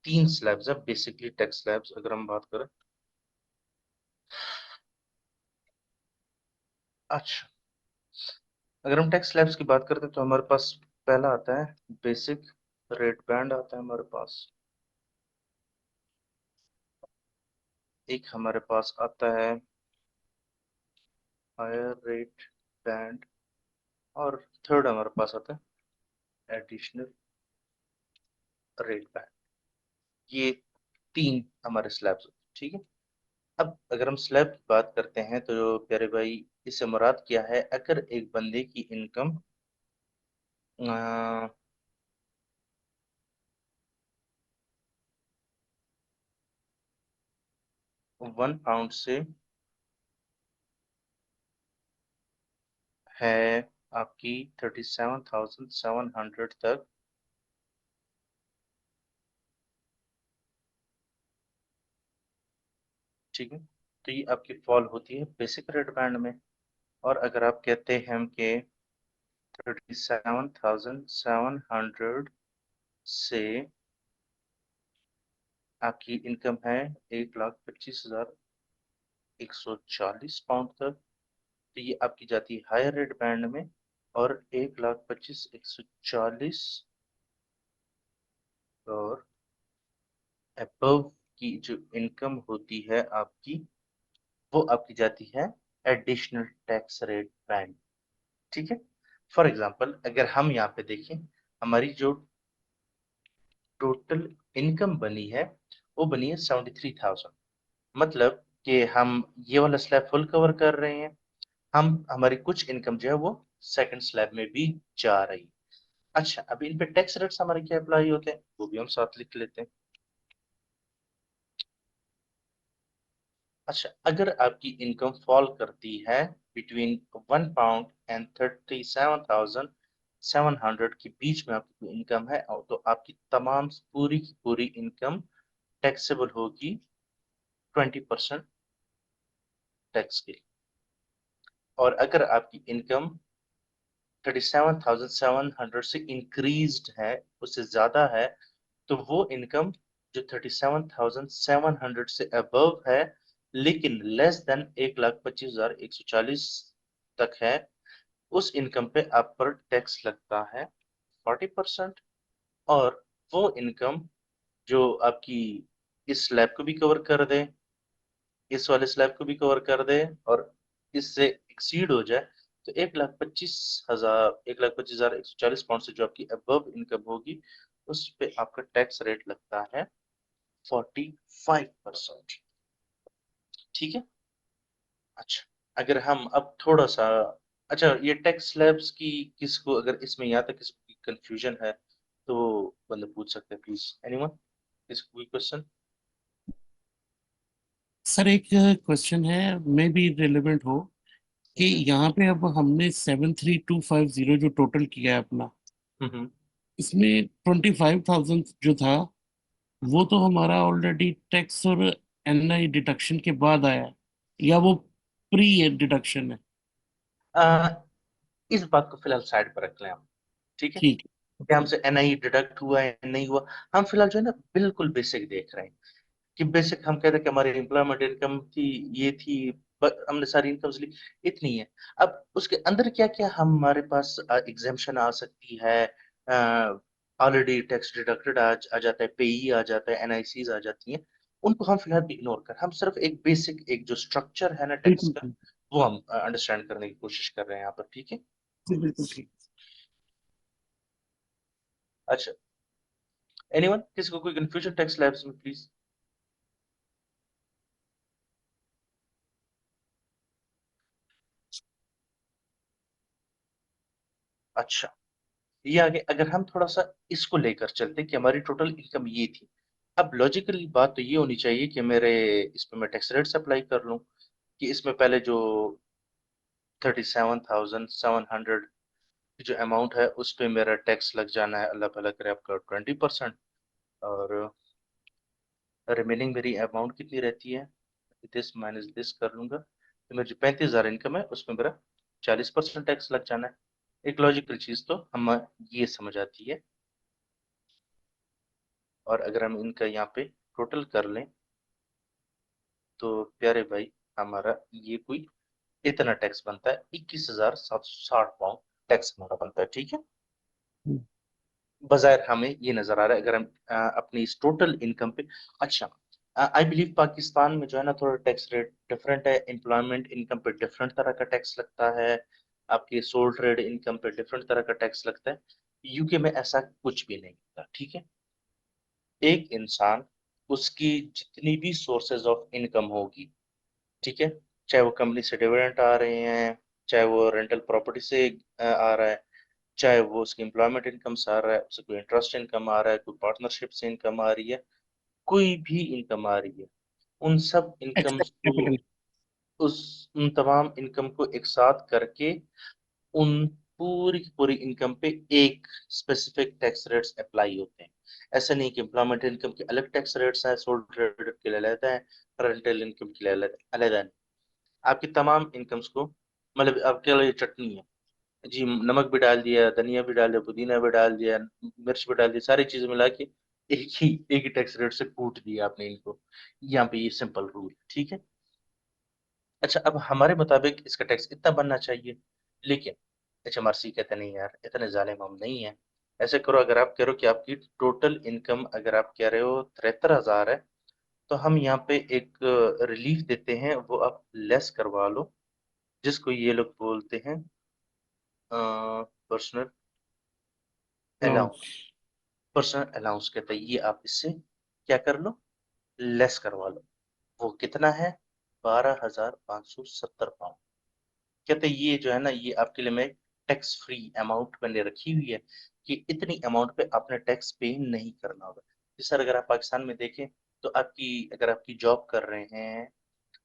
तीन स्लैब्स है बेसिकली, टैक्स स्लैब्स अगर हम बात करें। अच्छा, अगर हम टैक्स स्लैब्स की बात करते हैं तो हमारे पास पहला आता है बेसिक रेट बैंड आता है हमारे पास। एक हमारे पास आता है हायर रेट बैंड, और थर्ड हमारे पास आता है एडिशनल रेट बैंड। ये तीन हमारे स्लैब्स होते हैं, ठीक है। अब अगर हम स्लैब की बात करते हैं तो प्यारे भाई, इससे मुराद क्या है? अगर एक बंदे की इनकम 1 पाउंड से है आपकी 37,700 तक, ठीक है, तो ये आपकी फॉल होती है बेसिक रेट बैंड में। और अगर आप कहते हैं हम कि 37,700 से आपकी इनकम है 1,25,140 पाउंड तक, तो ये आपकी जाती है हायर रेट बैंड में। और 1,25,140 और अबव की जो इनकम होती है आपकी, वो आपकी जाती है एडिशनल टैक्स रेट बैंड, ठीक है। फॉर एग्जाम्पल अगर हम यहाँ पे देखें, हमारी जो टोटल इनकम बनी है वो बनी है 73,000। मतलब कि हम ये वाला स्लैब फुल कवर कर रहे हैं, हम हमारी कुछ इनकम जो है वो सेकंड स्लैब में भी जा रही है। अच्छा, अभी इन पे टैक्स रेट्स हमारे क्या अप्लाई होते हैं वो भी हम साथ लिख लेते हैं। अच्छा, अगर आपकी इनकम फॉल करती है बिटवीन 1 पाउंड एंड 37,700 के बीच में आपकी इनकम है, तो आपकी तमाम पूरी की पूरी इनकम टैक्सेबल होगी 20% टैक्स के लिए। और अगर आपकी इनकम 37,700 से इंक्रीज्ड है, उससे ज्यादा है, तो वो इनकम जो 37,700 से अबव है लेकिन लेस देन 1,25,140 तक है, उस इनकम पे आप पर टैक्स लगता है 40%। और वो इनकम जो आपकी इस स्लैब को भी कवर कर दे, इस वाले स्लैब को भी कवर कर दे, और इससे एक्सीड हो जाए, तो 1,25,000 1,25,140 से जो आपकी अबव इनकम होगी, उस पे आपका टैक्स रेट लगता है 45%। ठीक है। अच्छा, अगर हम अब थोड़ा सा, अच्छा, ये टैक्स स्लैब्स की किसको, अगर इसमें यहाँ तक किसी कंफ्यूजन है तो वो बंदा पूछ सकते हैं, प्लीज एनीवन, किसको कोई क्वेश्चन? सर एक क्वेश्चन है, मे बी रिलेवेंट हो, कि यहाँ पे अब हमने 73,250 जो टोटल किया है अपना, हम्म। इसमें 25,000 जो था वो तो हमारा ऑलरेडी टैक्स और एनआई डिडक्शन के बाद आया है, या वो प्री डिडक्शन है? आ, इस बात को फिलहाल साइड पर रख लें हम। ठीक है, ठीक कि हमसे एनआई डिडक्ट हुआ है नहीं हुआ, हम फिलहाल जो है ना बिल्कुल बेसिक देख रहे हैं। कि बेसिक हम कहते हैं कि हमारी एम्प्लॉयमेंट इनकम थी, ये थी, हमने सारी इनकम्स ली, इतनी है। अब उसके अंदर क्या क्या हमारे पास एग्जेम्पशन आ सकती है, ऑलरेडी टैक्स डिडक्टेड आ जाता है, पेई आ जाता है, एनआईसीज आ जाती हैं, उनको हम फिलहाल इग्नोर कर, हम सिर्फ एक बेसिक एक जो स्ट्रक्चर है ना टैक्स बिल्कुल का, ठीक। वो हम अंडरस्टैंड करने की कोशिश कर रहे हैं यहाँ पर। ठीक है। जी, बिल्कुल ठीक। अच्छा, एनीवन, किसी को कोई कंफ्यूजन टैक्स स्लैब्स में, प्लीज? अच्छा, ये आगे अगर हम थोड़ा सा इसको लेकर चलते कि हमारी टोटल इनकम ये थी, अब लॉजिकली बात तो ये होनी चाहिए कि मेरे इस पे मैं टैक्स रेट्स अप्लाई कर लूं, कि इसमें पहले जो 37,700 की जो अमाउंट है उस पे मेरा टैक्स लग जाना है, अल्लाह भला करे आपका 20%। और रिमेनिंग मेरी अमाउंट कितनी रहती है, दिस माइनस दिस कर लूंगा, तो मेरी जो 35,000 इनकम है उसमें मेरा 40% टैक्स लग जाना है। एक लॉजिकल चीज तो हम ये समझ आती है। और अगर हम इनका यहाँ पे टोटल कर लें, तो प्यारे भाई, हमारा ये कोई इतना टैक्स बनता है, 21,760 पाउंड टैक्स हमारा बनता है। ठीक है, हम्म। बजाय हमें ये नजर आ रहा है अगर हम अपनी इस टोटल इनकम पे। अच्छा, आई बिलीव पाकिस्तान में जो है ना थोड़ा टैक्स रेट डिफरेंट है, एम्प्लॉयमेंट इनकम पे डिफरेंट तरह का टैक्स लगता है, आपकी सोल ट्रेड इनकम पे डिफरेंट तरह का टैक्स लगता है। यूके में ऐसा कुछ भी नहीं होता। ठीक है, एक इंसान, उसकी जितनी भी सोर्सेज ऑफ इनकम होगी, ठीक है, चाहे वो कंपनी से डिविडेंड आ रहे हैं, चाहे वो रेंटल प्रॉपर्टी से आ रहा है, चाहे वो उसकी एम्प्लॉयमेंट इनकम से आ रहा है, उसे कोई इंटरेस्ट इनकम आ रहा है, कोई पार्टनरशिप से इनकम आ रही है, कोई भी इनकम आ रही है, उन सब एक्स्ट्रा इनकम्स को, कैपिटल। उन तमाम इनकम को एक साथ करके उन पूरी की पूरी इनकम पे एक स्पेसिफिक टैक्स रेट्स अप्लाई होते हैं। ऐसा नहीं कि एम्प्लॉयमेंट इनकम के अलग टैक्स रेट्स हैं, सोल ट्रेड के लिए अलग है, रेंटल इनकम के लिए अलग अलग है। आपकी तमाम इनकम्स को, मतलब आपके लिए चटनी है जी, नमक भी डाल दिया, धनिया भी डाल दिया, पुदीना भी डाल दिया, मिर्च भी डाल दी, सारी चीजें मिला के एक ही टैक्स रेट से कूट दिया आपने इनको। यहाँ पे ये सिंपल रूल। ठीक है। अच्छा, अब हमारे मुताबिक इसका टैक्स इतना बनना चाहिए, लेकिन HMRC कहते नहीं यार, इतने जालिम हम नहीं है। ऐसे करो, अगर आप कह रहे हो कि आपकी टोटल इनकम अगर आप कह रहे हो 73,000 है, तो हम यहाँ पे एक रिलीफ देते हैं, वो आप लेस करवा लो, जिसको ये लोग बोलते हैं personal launch. Allowance. Personal allowance कहते हैं, ये आप इससे क्या कर लो, लेस करवा लो। वो कितना है, 12,570 पाउंड। कहते हैं ये जो है ना, ये आपके लिए मैं टैक्स फ्री अमाउंट मैंने रखी हुई है, कि इतनी अमाउंट पे आपने टैक्स पे नहीं करना होगा। जिस सर, अगर आप पाकिस्तान में देखें, तो आपकी, अगर आपकी जॉब कर रहे हैं,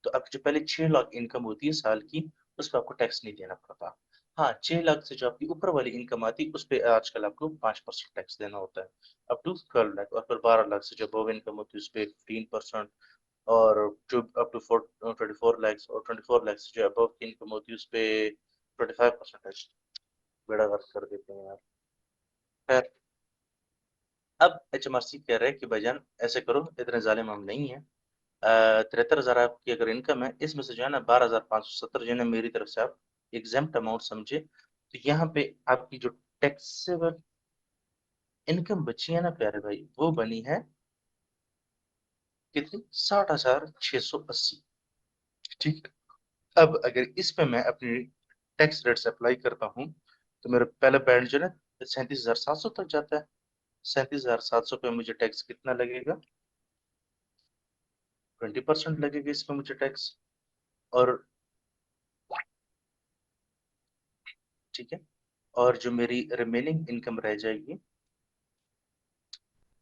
तो आपकी जो पहले 6 लाख इनकम होती है साल की, उस पर आपको टैक्स नहीं देना पड़ता। हाँ, 6 लाख से जो आपकी ऊपर वाली इनकम आती है उस पर आजकल आपको 5% टैक्स देना होता है, अप टू 12 लाख। और फिर 12 लाख से जो अबव इनकम होती है उस पर 15%। और जो अप टू 24 लैक्स, और 24 लैक्स से जो अबव की इनकम होती है उस पर 25% बेड़ा गर्क कर देते हैं यार। खैर, अब HMRC कह रहे हैं कि भाईजान ऐसे करो, इतने जालिम हम नहीं है। 73,000 आपकी अगर इनकम है, इसमें से जो है ना 12,570 जो है ना मेरी तरफ से आप एग्जाम्प्ट अमाउंट समझे। तो यहाँ पे आपकी जो टैक्सेबल इनकम बची है ना प्यारे भाई, वो बनी है कितनी, 60,680। ठीक। अब अगर इस पे मैं अपनी टैक्स रेट्स अप्लाई करता हूँ, तो मेरा पहला बैंड जो है ना 37,700 तक जाता है। 37,700 पे मुझे टैक्स कितना लगेगा, 20% लगेगा इसमें मुझे टैक्स। और ठीक है, और जो मेरी रिमेनिंग इनकम रह जाएगी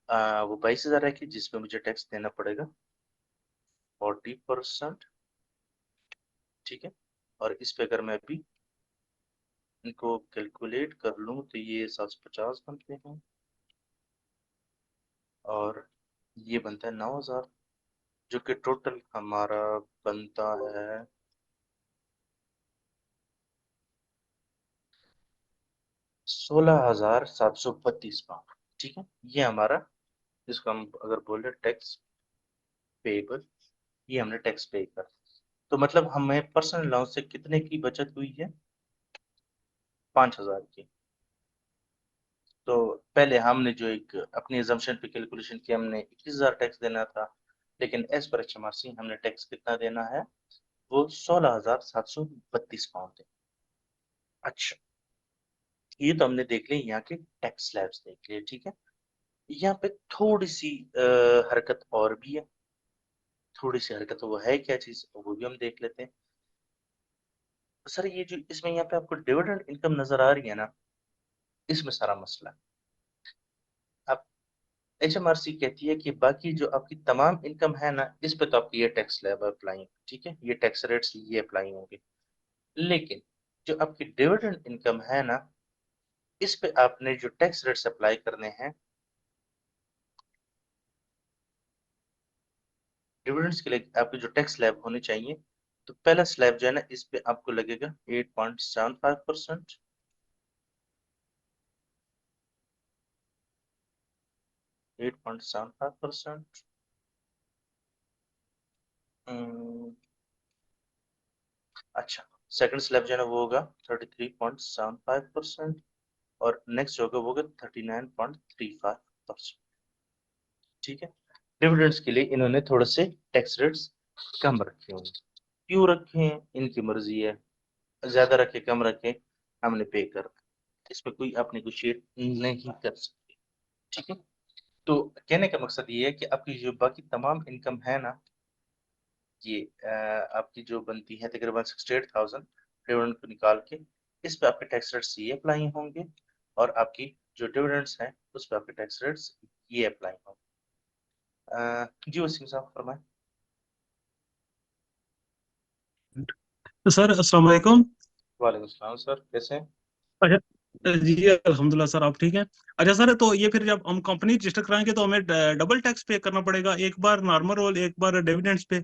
वो 22,000 रहेगी, जिसपे मुझे टैक्स देना पड़ेगा 40%। ठीक है, और इस पे अगर मैं अभी इनको कैलकुलेट कर लूँ तो ये 750 बनते हैं, और ये बनता है 9,000, जो कि टोटल हमारा बनता है 16,732 पाउंड। ठीक है, ये हमारा, जिसको हम अगर बोले टैक्स पेएबल, ये हमने टैक्स पे कर। तो मतलब हमें पर्सनल अलाउंस से कितने की बचत हुई है, 5,000 की। तो पहले हमने जो एक अपनी एजम्पशन पे कैलकुलेशन की, हमने 21,000 टैक्स देना था, लेकिन एज पर HMRC हमने टैक्स कितना देना है, वो 16,732 पाउंड है। अच्छा, ये तो हमने देख लिया यहाँ के टैक्स स्लैब्स देख लिए। ठीक है, यहाँ पे थोड़ी सी हरकत और भी है। थोड़ी सी हरकत, वो है क्या चीज, वो भी हम देख लेते हैं। सर ये जो इसमें यहाँ पे आपको डिविडेंड इनकम नजर आ रही है ना, इसमें सारा मसला है। अब HMRC कहती है कि बाकी जो आपकी तमाम इनकम है ना, इस पे तो आपकी ये टैक्स स्लैब अप्लाई, ठीक है, ये टैक्स रेट्स ये अप्लाई होंगे। लेकिन जो आपकी डिविडेंड इनकम है ना, इस पे आपने जो टैक्स रेट्स अप्लाई करने हैं डिविडेंड्स के लिए, आपकी जो टैक्स स्लैब होनी चाहिए, तो पहला स्लैब जो है ना, इस पे आपको लगेगा 8.75%। 8.75%। अच्छा, सेकंड स्लैब जो है ना वो होगा 33.75%, और नेक्स्ट होगा वो होगा 39.35%। ठीक है, डिविडेंड्स के लिए इन्होंने थोड़े से टैक्स रेट्स कम रखे होंगे। क्यों रखे हैं, इनकी मर्जी है, ज्यादा रखे कम रखे, हमने पे कर, इस पे कोई आप नेगोशिएट नहीं कर सकते। ठीक है, तो कहने का मकसद ये है कि आपकी जो बाकी तमाम इनकम है ना, ये आपकी जो बनती है तकरीबन 68,000 डिविडेंड को निकाल के, इस पे आपके टैक्स रेट्स ये अप्लाई होंगे, और आपकी जो डिविडेंड्स हैं उस पे आपके टैक्स रेट्स ये अप्लाई होंगे। जी वसीम साहब फरमाएं। तो सर अस्सलाम वालेकुम। वालेकुम सलाम सर, कैसे हैं? अच्छा, जी अल्हम्दुलिल्लाह सर, आप ठीक हैं? अच्छा सर, तो ये फिर जब हम कंपनी रजिस्टर कराएंगे तो हमें डबल टैक्स पे करना पड़ेगा, एक बार नॉर्मल और एक बार डिविडेंड्स पे?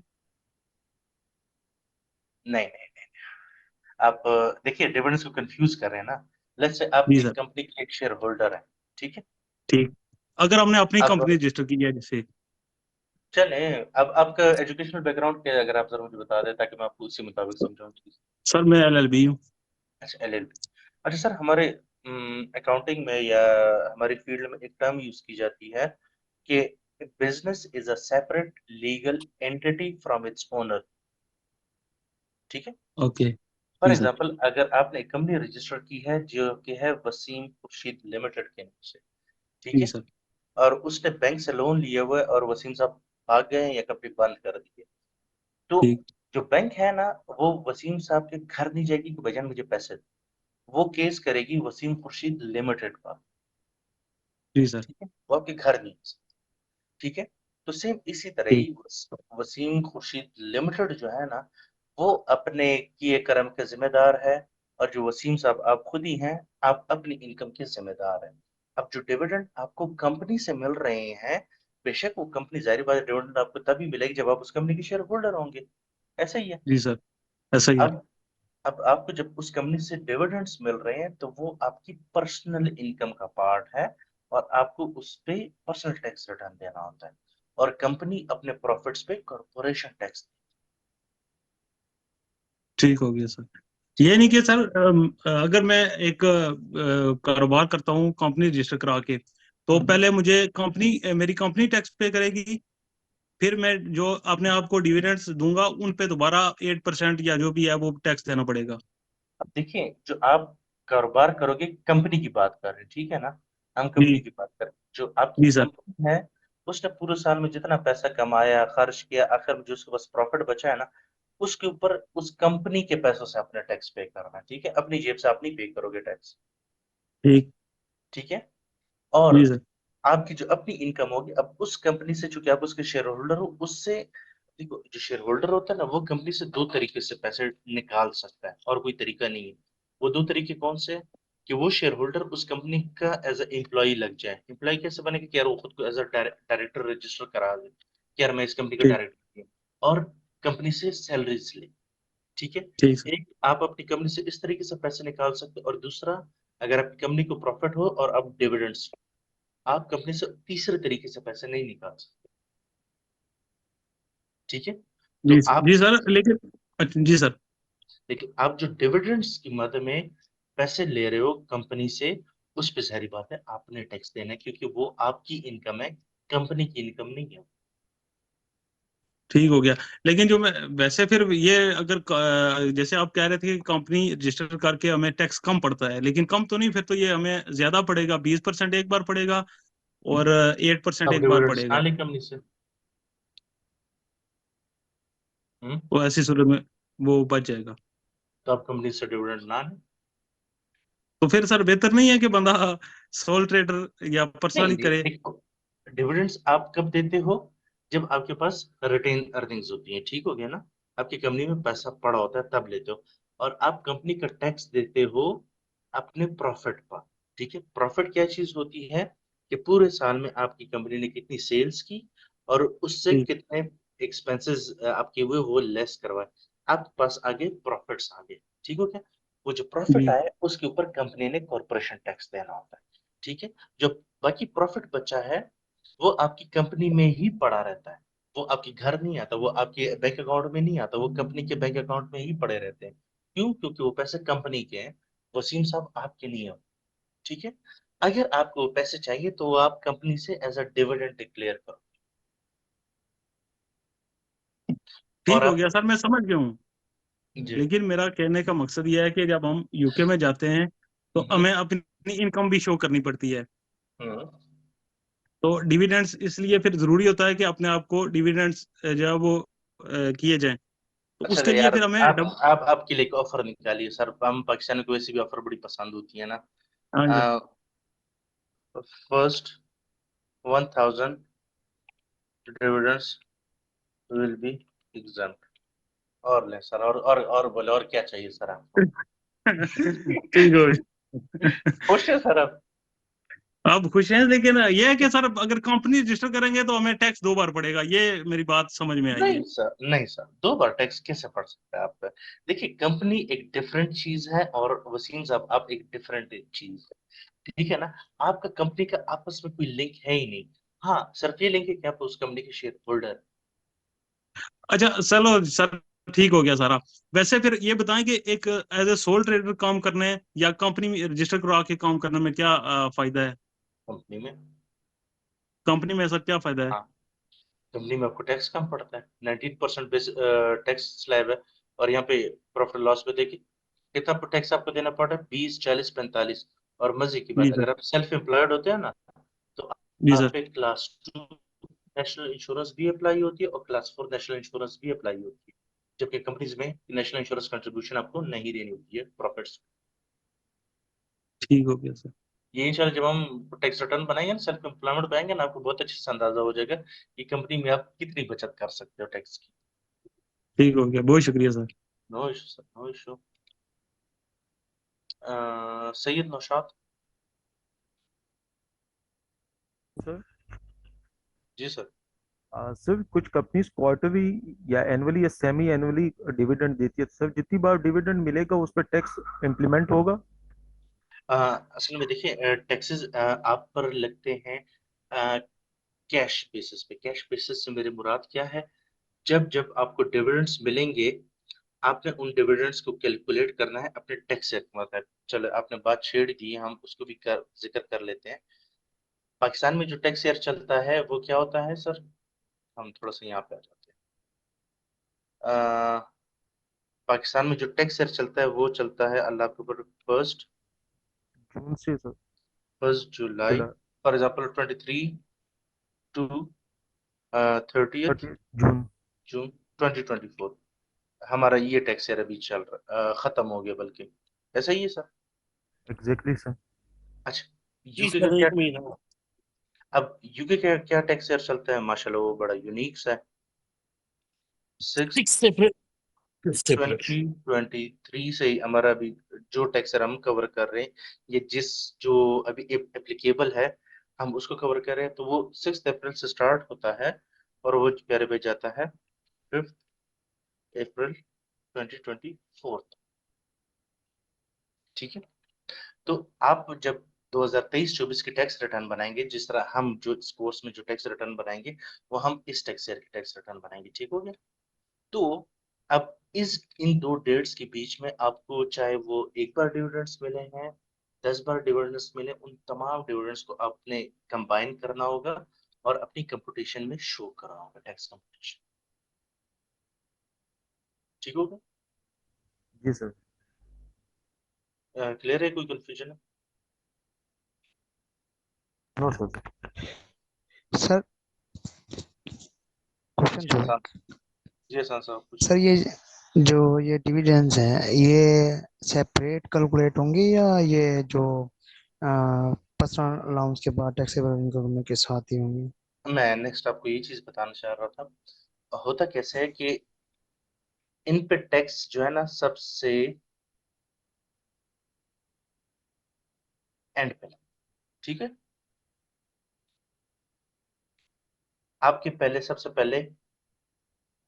नहीं नहीं नहीं, आप देखिए डिविडेंड्स को कंफ्यूज कर रहे हैं ना। लेट्स से आप जी एक सर। कंपनी के एक शेयर होल्डर हैं, ठीक है। ठीक। अगर हमने अपनी अब कंपनी रजिस्टर की है जैसे? चले, अब आपका एजुकेशनल बैकग्राउंड क्या है, अगर आप जरा मुझे बता दें ताकि मैं आपको उसी मुताबिक समझाऊं चीज। सर मैं LLB हूँ। अच्छा, LLB। अच्छा सर, हमारे अकाउंटिंग में या हमारी फील्ड में एक टर्म यूज की जाती है कि business is a separate legal entity from its owner. ठीक है, ओके। फॉर जी सर। एग्जांपल अगर आपने एक कंपनी रजिस्टर की है जो कि है वसीम खुर्शीद लिमिटेड के नाम से, ठीक जी है, सर। और उसने बैंक से लोन लिया हुआ है और वसीम साहब भाग गए हैं या कंपनी बंद कर दी है, तो ठीक। जो बैंक है ना, वो वसीम साहब के घर नहीं जाएगी कि भैया मुझे पैसे दो, वो केस करेगी वसीम खुर्शीद लिमिटेड का। जी सर। ठीक है, वो आपके घर नहीं आ सकती। ठीक है, तो सेम इसी तरह ठीक। ही वसीम खुर्शीद लिमिटेड जो है ना, वो अपने किए कर्म के जिम्मेदार है, और जो वसीम साहब आप खुद ही हैं, आप अपनी इनकम के जिम्मेदार हैं। अब जो डिविडेंड आपको कंपनी से मिल रहे हैं, बेशक वो कंपनी, जाहिर बात है डिविडेंड आपको तभी मिलेगी जब आप उस कंपनी के शेयर होल्डर होंगे, ऐसा ही है। जी सर, ऐसा ही है। अब आपको जब उस कंपनी से डिविडेंड्स मिल रहे हैं तो वो आपकी पर्सनल इनकम का पार्ट है, और आपको उस पे पर्सनल टैक्स रिटर्न देना होता है, और कंपनी अपने प्रॉफिट्स पे कॉर्पोरेशन टैक्स। ठीक हो गया सर। ठीक ये है। नहीं कि सर अगर मैं एक कारोबार करता हूँ कंपनी रजिस्टर करा के, तो पहले मुझे मेरी कंपनी टैक्स पे करेगी, फिर मैं जो अपने आप को डिविडेंड्स दूंगा उन पे दोबारा 8% या जो भी है वो टैक्स देना पड़ेगा। अब देखिए, जो आप कारोबार करोगे, कंपनी की बात कर रहे हैं, ठीक है ना, हम कंपनी जी। की बात कर रहे हैं। जो आपकी जी सर। कंपनी है, उसने पूरे साल में जितना पैसा कमाया, खर्च किया, आखिर में जो उसके पास प्रॉफिट बचा है ना, उसके ऊपर उस कंपनी के पैसों से अपने टैक्स पे करना है, ठीक है, अपनी जेब से आप नहीं पे करोगे टैक्स। ठीक। ठीक है। और जी सर। आपकी जो अपनी इनकम होगी, अब उस कंपनी से, चूंकि आप उसके शेयर होल्डर हो, उससे, देखो, जो शेयर होल्डर होता है ना, वो कंपनी से दो तरीके से पैसे निकाल सकता है, और कोई तरीका नहीं है। वो दो तरीके कौन से हैं? कि वो शेयर होल्डर उस कंपनी का एज ए एम्प्लॉय लग जाए। एम्प्लॉय कैसे बनेगा? कि यार वो खुद को एज अ डायरेक्टर रजिस्टर करा दे कि यार मैं इस कंपनी का ठीक। डायरेक्टर हूँ, और कंपनी से सैलरीज ले। ठीक है। ठीक सर। एक, आप अपनी कंपनी से इस तरीके से पैसे निकाल सकते हो, और दूसरा, अगर आपकी कंपनी को प्रॉफिट हो और आप डिविडेंड्स, आप कंपनी से तीसरे तरीके से पैसे नहीं निकाल सकते। ठीक है। तो आप, जी सर, लेकिन अच्छा, जी सर। लेकिन आप जो डिविडेंड्स की मद में पैसे ले रहे हो कंपनी से, उस पे सारी बात है आपने टैक्स देना है, क्योंकि वो आपकी इनकम है, कंपनी की इनकम नहीं है। ठीक हो गया। लेकिन जो मैं वैसे फिर ये अगर जैसे आप कह रहे थे कि कंपनी रजिस्टर करके हमें टैक्स कम पड़ता है, लेकिन कम तो नहीं, फिर तो ये हमें ज्यादा पड़ेगा, 20% एक बार पड़ेगा और 8% अब एक बार डिविडेंड्स ना पड़ेगा। ले कंपनी से। हम्म। वो ऐसी सूरत में वो बच जाएगा। तो आप कंपनी से डिविडेंड ना ले। तो फिर सर बेहतर नहीं है कि बंदा सोल ट्रेडर या नहीं, पर्सनली करे? देखो, डिविडेंड्स आप कब देते हो? जब आपके पास रिटेन अर्निंग्स होती हैं, ठीक हो गया ना, आपकी कंपनी में पैसा पड़ा होता है तब लेते हो। और आप कंपनी का टैक्स देते हो अपने प्रॉफिट पर। ठीक है। प्रॉफिट क्या चीज होती है? कि पूरे साल में आपकी कंपनी ने कितनी सेल्स की, और उससे ठीक। कितने एक्सपेंसेस आपके हुए, वो लेस करवाए, आपके पास आगे प्रॉफिट्स आ गए। ठीक हो गया। वो जो प्रॉफिट जी। आए, उसके ऊपर कंपनी ने कॉर्पोरेशन टैक्स देना होता है। ठीक है। जो बाकी प्रॉफिट बचा है, वो आपकी कंपनी में ही पड़ा रहता है, वो आपके घर नहीं आता, वो आपके बैंक अकाउंट में नहीं आता, वो कंपनी के बैंक अकाउंट में ही पड़े रहते हैं। क्यों? क्योंकि वो पैसे कंपनी के हैं, वसीम साहब आपके नहीं हो। ठीक है। अगर आपको वो पैसे चाहिए तो वो आप कंपनी से एज अ डिविडेंड डिक्लेयर करो, और ठीक हो आप, गया सर, मैं समझ गया हूँ। जी। लेकिन मेरा कहने का मकसद यह है कि जब हम यूके में जाते हैं तो हम्म। हमें अपनी इनकम भी शो करनी पड़ती है। हम्म। तो डिविडेंड्स इसलिए फिर जरूरी होता है कि अपने आप को डिविडेंड्स जो है वो किए जाएं, तो अच्छा उसके लिए यार, फिर हमें आप आप आपके लिए एक ऑफर निकालिए सर, हम पाकिस्तान को वैसे भी ऑफर बड़ी पसंद होती है ना। हाँ जी। First 1000 dividends will be exempt. और ले सर, और बोले, और क्या चाहिए सर आपको? ठीक हो। खुश है सर आप? आप खुश हैं, लेकिन ये है कि सर अगर कंपनी रजिस्टर करेंगे तो हमें टैक्स 2 बार पड़ेगा, ये मेरी बात समझ में आई नहीं है। सर, नहीं सर, दो बार टैक्स कैसे पड़ सकता है आप पे? देखिए, कंपनी एक डिफरेंट चीज है, और वसीम साहब आप एक डिफरेंट चीज है। ठीक है ना। आपका कंपनी का आपस में कोई लिंक है ही नहीं। हाँ, सिर्फ ये लिंक है कि आप उस कंपनी के शेयर होल्डर। अच्छा चलो सर, ठीक हो गया सारा। वैसे फिर ये बताएं कि एक एज ए सोल ट्रेडर काम करने या कंपनी में रजिस्टर करवा के काम करने में क्या फायदा है? कंपनी में, कंपनी में ऐसा क्या फायदा है? हाँ, कंपनी में आपको टैक्स कम पड़ता है, 19% बेस टैक्स स्लैब है। और यहाँ पे प्रॉफिट लॉस पे देखिए कितना टैक्स आपको देना पड़ रहा है, 20, 40, 45। और मजे की जी बात, सर। अगर आप सेल्फ एम्प्लॉयड होते हैं ना, तो जी आप सर। पे क्लास 2 नेशनल इंश्योरेंस भी अप्लाई होती है, और क्लास 4 नेशनल इंश्योरेंस भी अप्लाई होती है, जबकि कंपनीज में नेशनल इंश्योरेंस कंट्रीब्यूशन आपको नहीं देनी होती है प्रॉफिट्स। ठीक हो गया सर। ये इंशाल्लाह जब हम टैक्स रिटर्न बनाएंगे ना, सेल्फ एम्प्लॉयमेंट बनाएंगे ना, आपको बहुत अच्छे से अंदाजा हो जाएगा कि कंपनी में आप कितनी बचत कर सकते हो टैक्स की। ठीक हो गया, बहुत शुक्रिया sir. No issue sir, no issue. Syed Naushad. Sir जी सर। सर कुछ कंपनीज क्वार्टरली या एनुअली या सेमी एनुअली डिविडेंड देती है, सर जितनी बार डिविडेंड मिलेगा उस पर टैक्स इम्प्लीमेंट होगा? असल में देखिए, टैक्सेस आप पर लगते हैं कैश बेसिस पे। कैश बेसिस से मेरे मुराद क्या है, जब जब आपको डिविडेंड्स मिलेंगे, आपने उन डिविडेंड्स को कैलकुलेट करना है अपने टैक्स से। मतलब चलो, आपने बात छेड़ दी, हम उसको भी जिक्र कर लेते हैं। पाकिस्तान में जो टैक्स ईयर चलता है वो क्या होता है सर, हम थोड़ा सा यहाँ पे आ जाते हैं। पाकिस्तान में जो टैक्स ईयर चलता है वो चलता है, अल्लाह के ऊपर, फर्स्ट जून से sir? First July, July. For example 23 to 30 30 June. June 2024। हमारा ये टैक्स ईयर अभी चल रहा, खत्म हो गया बल्कि। ऐसा ही है सर। Exactly sir. अच्छा, जी यूके का सर, क्या, एक महीना। अब यूके का क्या टैक्स ईयर चलता है माशाल्लाह, वो बड़ा यूनिक सा है। 6 6 अप्रैल, 6 अप्रैल। 2023 से ही हमारा अभी जो टैक्स ईयर हम कवर कर रहे हैं, ये जो अभी एप्लीकेबल है, हम उसको कवर कर रहे हैं। तो वो 6 अप्रैल से स्टार्ट होता है और वो प्यारे पे जाता है 5 अप्रैल 2024। ठीक है। तो आप जब 2023-24 की टैक्स रिटर्न बनाएंगे, जिस तरह हम जो इस कोर्स में जो टैक्स रिटर्न बनाएंगे, वो हम इस टैक्स ईयर की टैक्स रिटर्न बनाएंगे। ठीक हो गया। तो अब इस इन दो डेट्स के बीच में आपको चाहे वो एक बार डिविडेंड्स मिले हैं, 10 बार डिविडेंड्स मिले, उन तमाम डिविडेंड्स को आपने कंबाइन करना होगा और अपनी कंप्यूटेशन में शो करना होगा, टैक्स कंप्यूटेशन। ठीक होगा। जी सर। क्लियर है, कोई कंफ्यूजन है? No sir. सर क्वेश्चन जी जो है, आसान, जी आसान साहब कुछ। सर ये डिविडेंड्स हैं, ये सेपरेट कैलकुलेट होंगे या ये जो पर्सनल अलाउंस के बाद टैक्सेबल इनकम के साथ ही होंगे? मैं नेक्स्ट आपको ये चीज बताना चाह रहा था। होता कैसे है कि इन पे टैक्स जो है ना, सबसे एंड पे। ठीक है। आपके पहले, सबसे पहले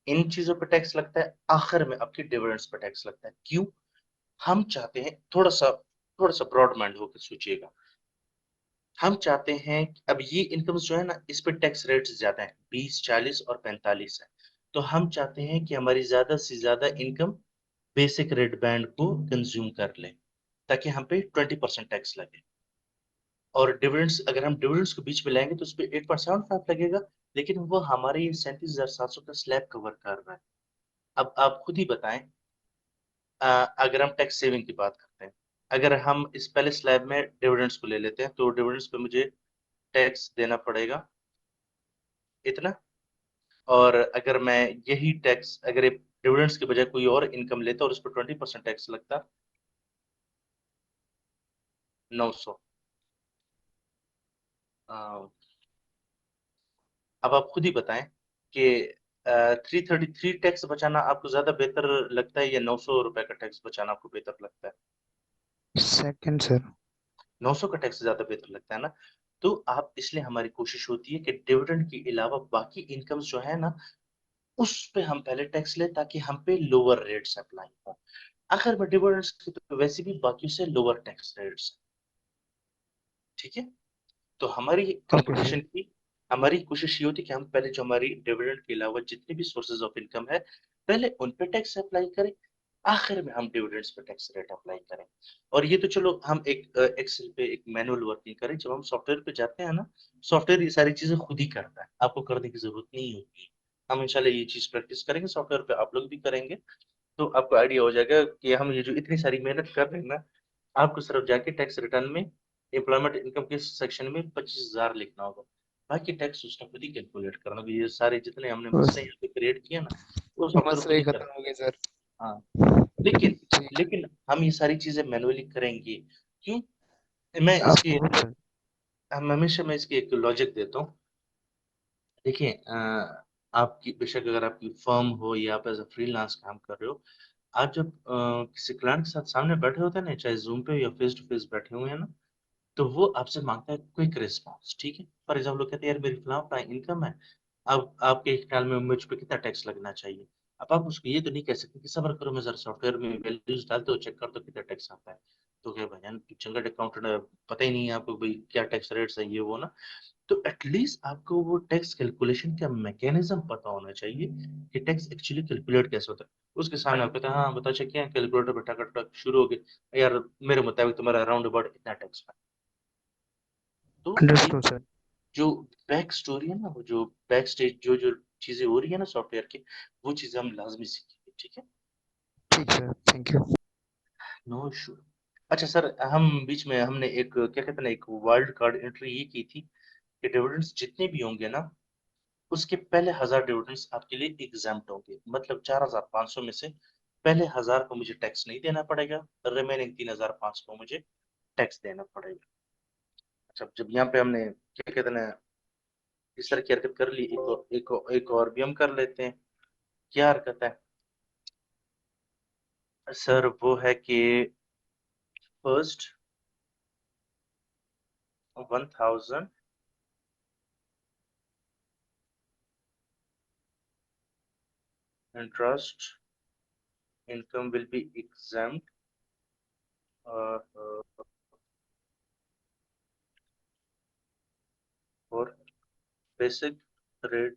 इन चीजों पे टैक्स लगता है, आखिर में आपके डिविडेंड्स पे टैक्स लगता है। क्यों? हम चाहते हैं, थोड़ा सा ब्रॉड माइंड होकर सोचिएगा। हम चाहते हैं कि अब ये इनकम जो है ना, इस पे टैक्स रेट्स ज्यादा है, 20, 40 और 45 है। तो हम चाहते हैं कि हमारी ज्यादा से ज्यादा इनकम बेसिक रेट बैंड को कंज्यूम कर ले, ताकि हम पे 20% टैक्स लगे। और डिविडेंड्स, अगर हम डिविडेंड्स को बीच में लाएंगे तो उस पर 8.75 लगेगा, लेकिन वो हमारे ये 37,700 का स्लैब कवर कर रहा है। अब आप खुद ही बताएं, अगर हम टैक्स सेविंग की बात करते हैं, अगर हम इस पहले स्लैब में डिविडेंड्स को ले लेते हैं, तो डिविडेंड्स पे मुझे टैक्स देना पड़ेगा इतना। और अगर मैं यही टैक्स, अगर डिविडेंड्स के बजाय कोई और इनकम लेता और उस पर 20% टैक्स लगता, 900। अब आप खुद ही बताएं कि 333 टैक्स बचाना आपको ज्यादा बेहतर लगता है या 900 रुपए का टैक्स बचाना आपको बेहतर लगता है? Second sir. 900 का टैक्स ज्यादा बेहतर लगता है ना। तो आप, इसलिए हमारी कोशिश होती है कि डिविडेंड के अलावा बाकी इनकम्स जो है ना, उस पे हम पहले टैक्स लें, ताकि हम पे लोअर रेट्स अप्लाई हो। आखिर में डिविडेंड्स की तो वैसे भी बाकी से लोअर टैक्स रेट्स। ठीक है। तो हमारी ओके सर। कंपटीशन की, हमारी कोशिश ये होती है कि हम पहले जो हमारी डिविडेंड के अलावा जितने भी सोर्सेज ऑफ इनकम है, पहले उन पे टैक्स अप्लाई करें, आखिर में हम डिविडेंड्स पे टैक्स रेट अप्लाई करें। और ये तो चलो हम एक एक्सेल पे एक मैनुअल वर्किंग करें, जब हम सॉफ्टवेयर पे जाते हैं ना, सॉफ्टवेयर ये सारी चीजें खुद ही करता है, आपको करने की जरूरत नहीं होती। हम इंशाल्लाह ये चीज प्रैक्टिस करेंगे, सॉफ्टवेयर पे आप लोग भी करेंगे, तो आपको आइडिया हो जाएगा कि हम ये जो इतनी सारी मेहनत कर रहे हैं ना, आपको सिर्फ जाके टैक्स रिटर्न में एम्प्लॉयमेंट इनकम के सेक्शन में 25,000 लिखना होगा। बाकी टैक्स उसने खुद ही कैलकुलेट करना होगा। ये सारे जितने हमने बस मसले यहाँ पे क्रिएट किए ना, वो सॉफ्टवेयर खुद मसले ही खत्म कर। हो गए सर। हाँ। लेकिन ठीक। लेकिन हम ये सारी चीजें मैनुअली करेंगे। क्यों? मैं ऑफ इसकी कोर्स सर। हमेशा मैं इसकी एक लॉजिक देता हूँ। देखिए आपकी बेशक अगर आपकी फर्म हो या आप एज अ फ्रीलांस काम कर रहे हो, आप जब किसी क्लाइंट के साथ सामने बैठे होते हैं ना, चाहे जूम पे या फेस टू फेस बैठे हुए हैं ना, तो वो आपसे मांगता है क्विक रिस्पॉन्स। ठीक है, फॉर एग्जाम्पल कहते हैं यार मेरी फलां इनकम है, अब आपके ख्याल में मुझ पे कितना टैक्स लगना चाहिए। अब आप उसको ये तो नहीं कह सकते कि सब्र करो, मैं जरा सॉफ्टवेयर में वैल्यूज डालते हो, चेक कर दो कितना टैक्स आता है। तो क्या भाईजान चंगट अकाउंटेंट है, पता ही नहीं है आपको भाई क्या टैक्स रेट्स है ये वो ना। तो एटलीस्ट आपको वो टैक्स कैलकुलेशन का मैकेनिज्म पता होना चाहिए कि टैक्स एक्चुअली कैलकुलेट कैसे होता है। उसके सामने आप कहते हैं हाँ बता चेक किया कैलकुलेटर बैठा कर शुरू हो गया, यार मेरे मुताबिक तुम्हारा अराउंड अबाउट इतना टैक्स है। तो ये अंडरस्टूड सर। जो बैक स्टोरी है ना, वो जो बैक स्टेज जो जो चीजें हो रही है ना सॉफ्टवेयर की, वो चीजें हम लाजमी सीखेंगे। ठीक है, ठीक sir, thank you. No issue. अच्छा सर, हम बीच में हमने एक क्या कहते हैं ना, एक वाइल्ड कार्ड एंट्री ये की थी कि डिविडेंड्स जितने भी होंगे ना, उसके पहले 1000 डिविडेंड्स आपके लिए एग्जाम्प्ट होंगे। मतलब 4500 में से पहले 1000 को मुझे टैक्स नहीं देना पड़ेगा, रिमेनिंग 3500 को मुझे टैक्स देना पड़ेगा। अच्छा, जब यहाँ पे हमने क्या कहते हैं ना इस तरह की हरकत कर ली, एक और भी हम कर लेते हैं। क्या हरकत है सर? वो है कि first 1000 interest income will be exempt for basic rate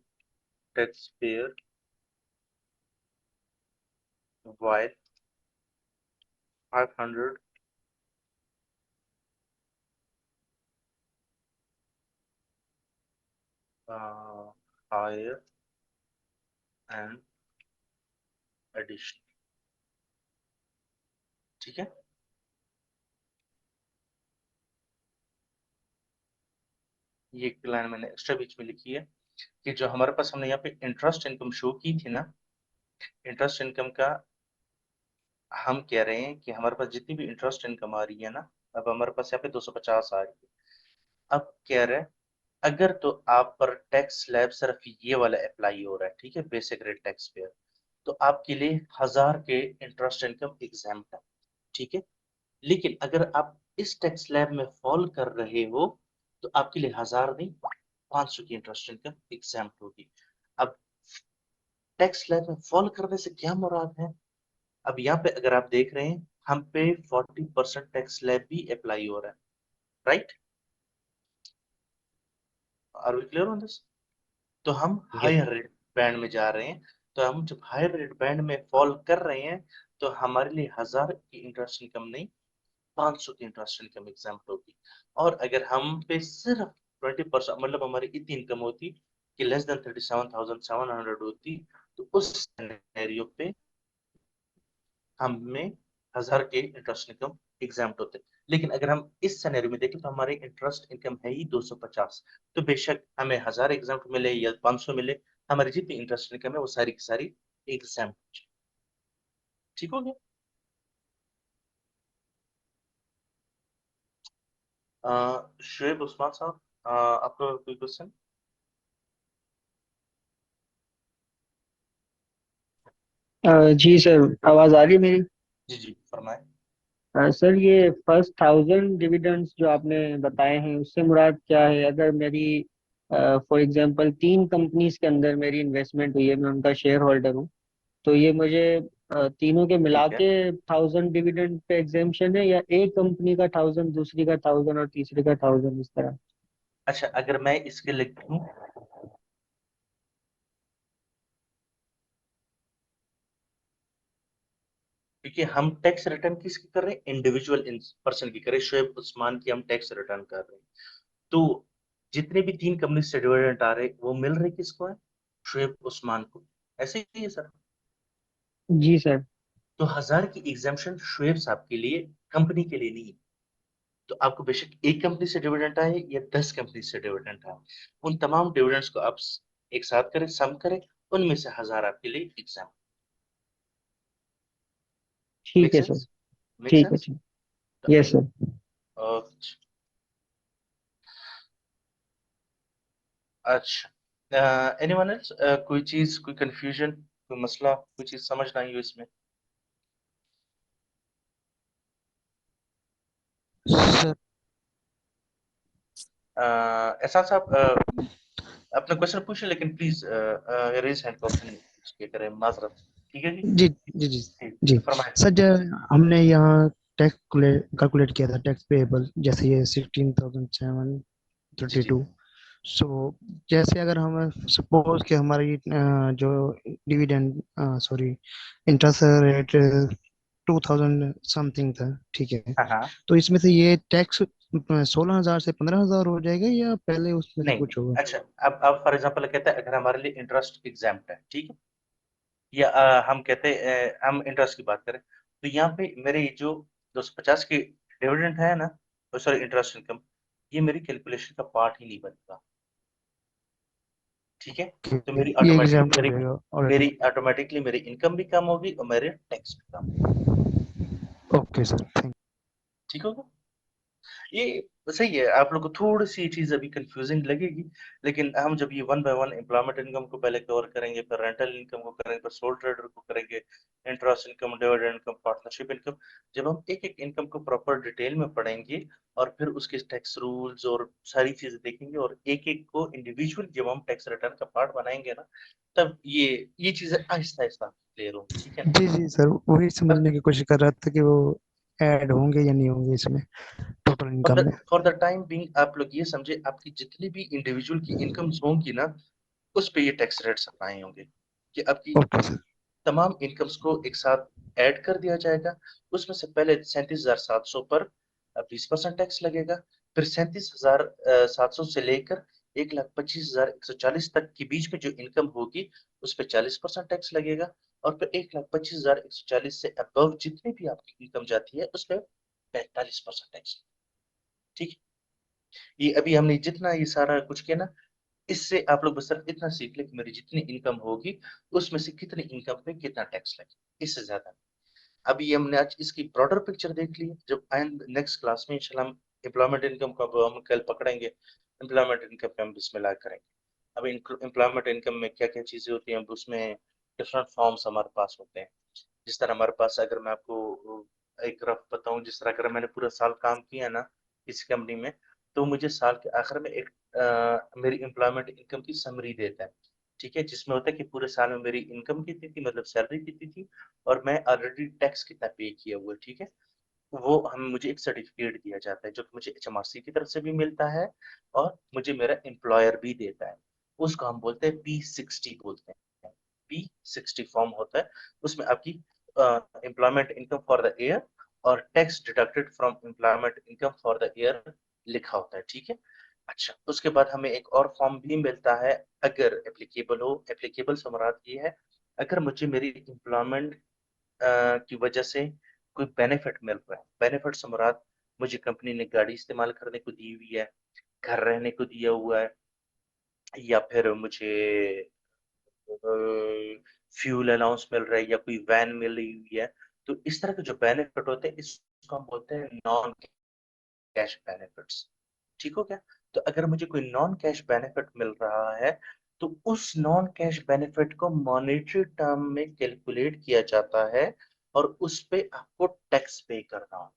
taxpayer, while 500 higher and additional। ठीक है, ये एक लाइन मैंने एक्स्ट्रा बीच में लिखी है कि जो हमारे पास हमने यहाँ पे इंटरेस्ट इनकम शो की थी ना, इंटरेस्ट इनकम का हम कह रहे हैं कि हमारे पास जितनी भी इंटरेस्ट इनकम आ रही है ना, अब हमारे पास यहाँ पे 250 आ रही है। अब कह रहे हैं अगर तो आप पर टैक्स स्लैब सिर्फ ये वाला अप्लाई हो रहा है, ठीक है, बेसिक रेट टैक्स पेयर, तो आपके लिए 1000 के इंटरेस्ट इनकम एग्जाम्प्ट है। ठीक है, लेकिन अगर आप इस टैक्स स्लैब में फॉल कर रहे हो तो आपके लिए 1000 नहीं 500 की इंटरेस्ट इनकम एग्जाम्प्ट होगी। अब टैक्स स्लैब में फॉल करने से क्या मुराद है? अब यहाँ पे अगर आप देख रहे हैं हम पे 40% टैक्स स्लैब भी अप्लाई हो रहा है, right? Are we clear on this? तो हम यस। हायर रेट बैंड में जा रहे हैं। तो हम जब हायर रेट बैंड में फॉल कर रहे हैं तो हमारे लिए 1000 की इंटरेस्ट इनकम नहीं 500 की इंटरेस्ट इनकम एग्जाम होगी। और अगर हम पे सिर्फ 20% मतलब हमारी इतनी इनकम होती कि लेस देन 37,700 होती, तो उस सिनेरियो पे हमें 1000 के इंटरेस्ट इनकम एग्जाम होते। लेकिन अगर हम इस सिनेरियो में देखें तो हमारे इंटरेस्ट इनकम है ही 250, तो बेशक हमें 1000 एग्जाम मिले या 500 मिले, हमारी जितनी इंटरेस्ट इनकम है वो सारी की सारी एग्जाम। ठीक हो गया? शुएब उस्मान साहब, आपका कोई क्वेश्चन? जी सर, आवाज आ रही है मेरी? जी जी फरमाए। सर, ये फर्स्ट 1000 डिविडेंड्स जो आपने बताए हैं उससे मुराद क्या है? अगर मेरी फॉर एग्जांपल 3 कंपनीज के अंदर मेरी इन्वेस्टमेंट हुई है, मैं उनका शेयर होल्डर हूँ, तो ये मुझे तीनों के मिला ठीक है। के 1000 डिविडेंड पे एग्जेम्पशन है, या एक कंपनी का 1000, दूसरी का 1000 और तीसरी का 1000, इस तरह? अच्छा, अगर मैं इसके लिखूं क्योंकि हम टैक्स रिटर्न किसकी कर रहे हैं, इंडिविजुअल पर्सन की कर रहे हैं, शुएब उस्मान की हम टैक्स रिटर्न कर रहे हैं। तो जितने भी 3 कंपनी से डिविडेंड आ रहे वो मिल रहे किसको है? शुएब उस्मान को। ऐसे ही है सर। जी सर। तो 1000 की एग्जाम्पशन शुएब साहब के लिए, कंपनी के लिए नहीं है। तो आपको बेशक एक कंपनी से डिविडेंड आए या 10 कंपनी से डिविडेंड आए, उन तमाम डिविडेंड्स को आप एक साथ करें, सम करें, उनमें से 1000 आपके लिए एग्जाम। ठीक मेक है सर। सेंस? मेक ठीक है, सेंस? ठीक। Yes sir. अच्छा, एनीवन एल्स, कोई चीज, कोई कंफ्यूजन, कोई मसला, कोई चीज समझ ना आई हो इसमें? सर एहसान साहब, अपना क्वेश्चन पूछे, लेकिन प्लीज रेज हैंड का ऑप्शन करें, माजरत। ठीक है जी। जी जी जी ठीक, जी फरमाएं। सर, हमने यहाँ टैक्स कैलकुलेट किया था, टैक्स पेएबल, जैसे ये 16,732। जी जी सो जैसे अगर हम सपोज कि हमारी जो dividend, sorry, interest rate 2,000 something था, ठीक है, हाँ हाँ। तो इसमें से ये टैक्स 16,000 से 15,000 हो जाएगा या पहले उसमें से नहीं, कुछ होगा? अच्छा, अब फॉर एग्जांपल कहते हैं अगर हमारे लिए इंटरेस्ट एग्जाम्प्ट है, ठीक है, या हम कहते हैं हम इंटरेस्ट की बात करें, तो यहाँ पे मेरे ये जो 250 की डिविडेंड है ना, सॉरी इंटरेस्ट इनकम, ये मेरी कैलकुलेशन का पार्ट ही नहीं बनेगा। ठीक है, तो मेरी ये ऑटोमेटिकली एग्जाम्पल हो मेरी जाएगा ऑलरेडी। मेरी ऑटोमेटिकली मेरी इनकम भी कम होगी और मेरे टैक्स भी कम। ओके सर, थैंक ठीक होगा? ये सही है। आप लोग को थोड़ी सी ये चीज अभी कंफ्यूजिंग लगेगी, लेकिन हम जब ये one by one employment income को पहले कवर करेंगे, फिर रेंटल इनकम को करेंगे, फिर सोल ट्रेडर को करेंगे, interest income, dividend income, partnership income, जब हम एक एक इनकम को प्रॉपर डिटेल में पढ़ेंगे और फिर उसके टैक्स रूल्स और सारी चीजें देखेंगे और एक एक को इंडिविजुअल जब हम टैक्स रिटर्न का पार्ट बनाएंगे ना, तब ये चीजें आहिस्ता आहिस्ता क्लियर होंगी। ठीक है ना? जी जी सर, वही पर समझने की कोशिश कर रहा था कि वो ऐड होंगे या नहीं होंगे इसमें टोटल इनकम में। फॉर द टाइम बीइंग आप लोग ये समझे, आपकी जितनी भी इंडिविजुअल की इनकम्स होंगी ना, उस पे ये टैक्स रेट्स अप्लाई होंगे, कि आपकी ओके सर। तमाम इनकम्स को एक साथ ऐड कर दिया जाएगा। उसमें से पहले 37,700 पर 20% टैक्स लगेगा, फिर 37,700 से लेकर 1,25,140 तक के बीच में जो इनकम होगी उस पर 40% टैक्स लगेगा, और फिर 1,25,140 से अबव जितनी भी आपकी इनकम जाती है उस पर 45% टैक्स। ठीक है, ये अभी हमने जितना ये सारा कुछ किया ना, इससे आप लोग बस सिर्फ इतना सीख ले कि मेरी जितनी इनकम होगी उसमें से कितनी इनकम पे कितना टैक्स लगे, इससे ज्यादा नहीं। अभी हमने आज इसकी ब्रॉडर पिक्चर देख ली। जब आएंगे नेक्स्ट क्लास में इंशाल्लाह हम एम्प्लॉयमेंट इनकम का हम कल पकड़ेंगे, एम्प्लॉयमेंट इनकम पे हम बिस्मिल्लाह करेंगे। अभी एम्प्लॉयमेंट इनकम में क्या क्या चीजें होती हैं, उसमें डिफरेंट फॉर्म्स हमारे पास होते हैं। जिस तरह हमारे पास, अगर मैं आपको एक रफ बताऊं, जिस तरह अगर मैंने पूरा साल काम किया ना किसी कंपनी में, तो मुझे साल के आखिर में एक मेरी एम्प्लॉयमेंट इनकम की समरी देता है। ठीक है, जिसमें होता है कि पूरे साल में मेरी इनकम कितनी थी, मतलब सैलरी कितनी थी, और मैं ऑलरेडी टैक्स कितना पे किया हुआ है। ठीक है, वो हम मुझे एक सर्टिफिकेट दिया जाता है जो कि मुझे एचएमआरसी की तरफ से भी मिलता है और मुझे मेरा एम्प्लॉयर भी देता है। उसको हम बोलते हैं P60 बोलते हैं। P60 फॉर्म होता है, उसमें आपकी employment income for the year और tax deducted from employment income for the year लिखा होता है। ठीक है, अच्छा, उसके बाद हमें एक और फॉर्म भी मिलता है, अगर एप्लीकेबल हो। एप्लीकेबल से मुराद ये है, अगर मुझे मेरी एम्प्लॉयमेंट की वजह से कोई बेनिफिट मिल रहा है। बेनिफिट से मुराद, मुझे कंपनी ने गाड़ी इस्तेमाल करने को दी हुई है, घर रहने को दिया हुआ है, या फिर मुझे फ्यूल अलाउंस मिल रहा है या कोई वैन मिल रही हुई है, तो इस तरह के जो बेनिफिट होते हैं इसको हम बोलते हैं नॉन कैश बेनिफिट्स। ठीक हो गया? तो अगर मुझे कोई नॉन कैश बेनिफिट मिल रहा है, तो उस नॉन कैश बेनिफिट को मॉनेटरी टर्म में कैलकुलेट किया जाता है और उस पे आपको टैक्स पे करना होगा।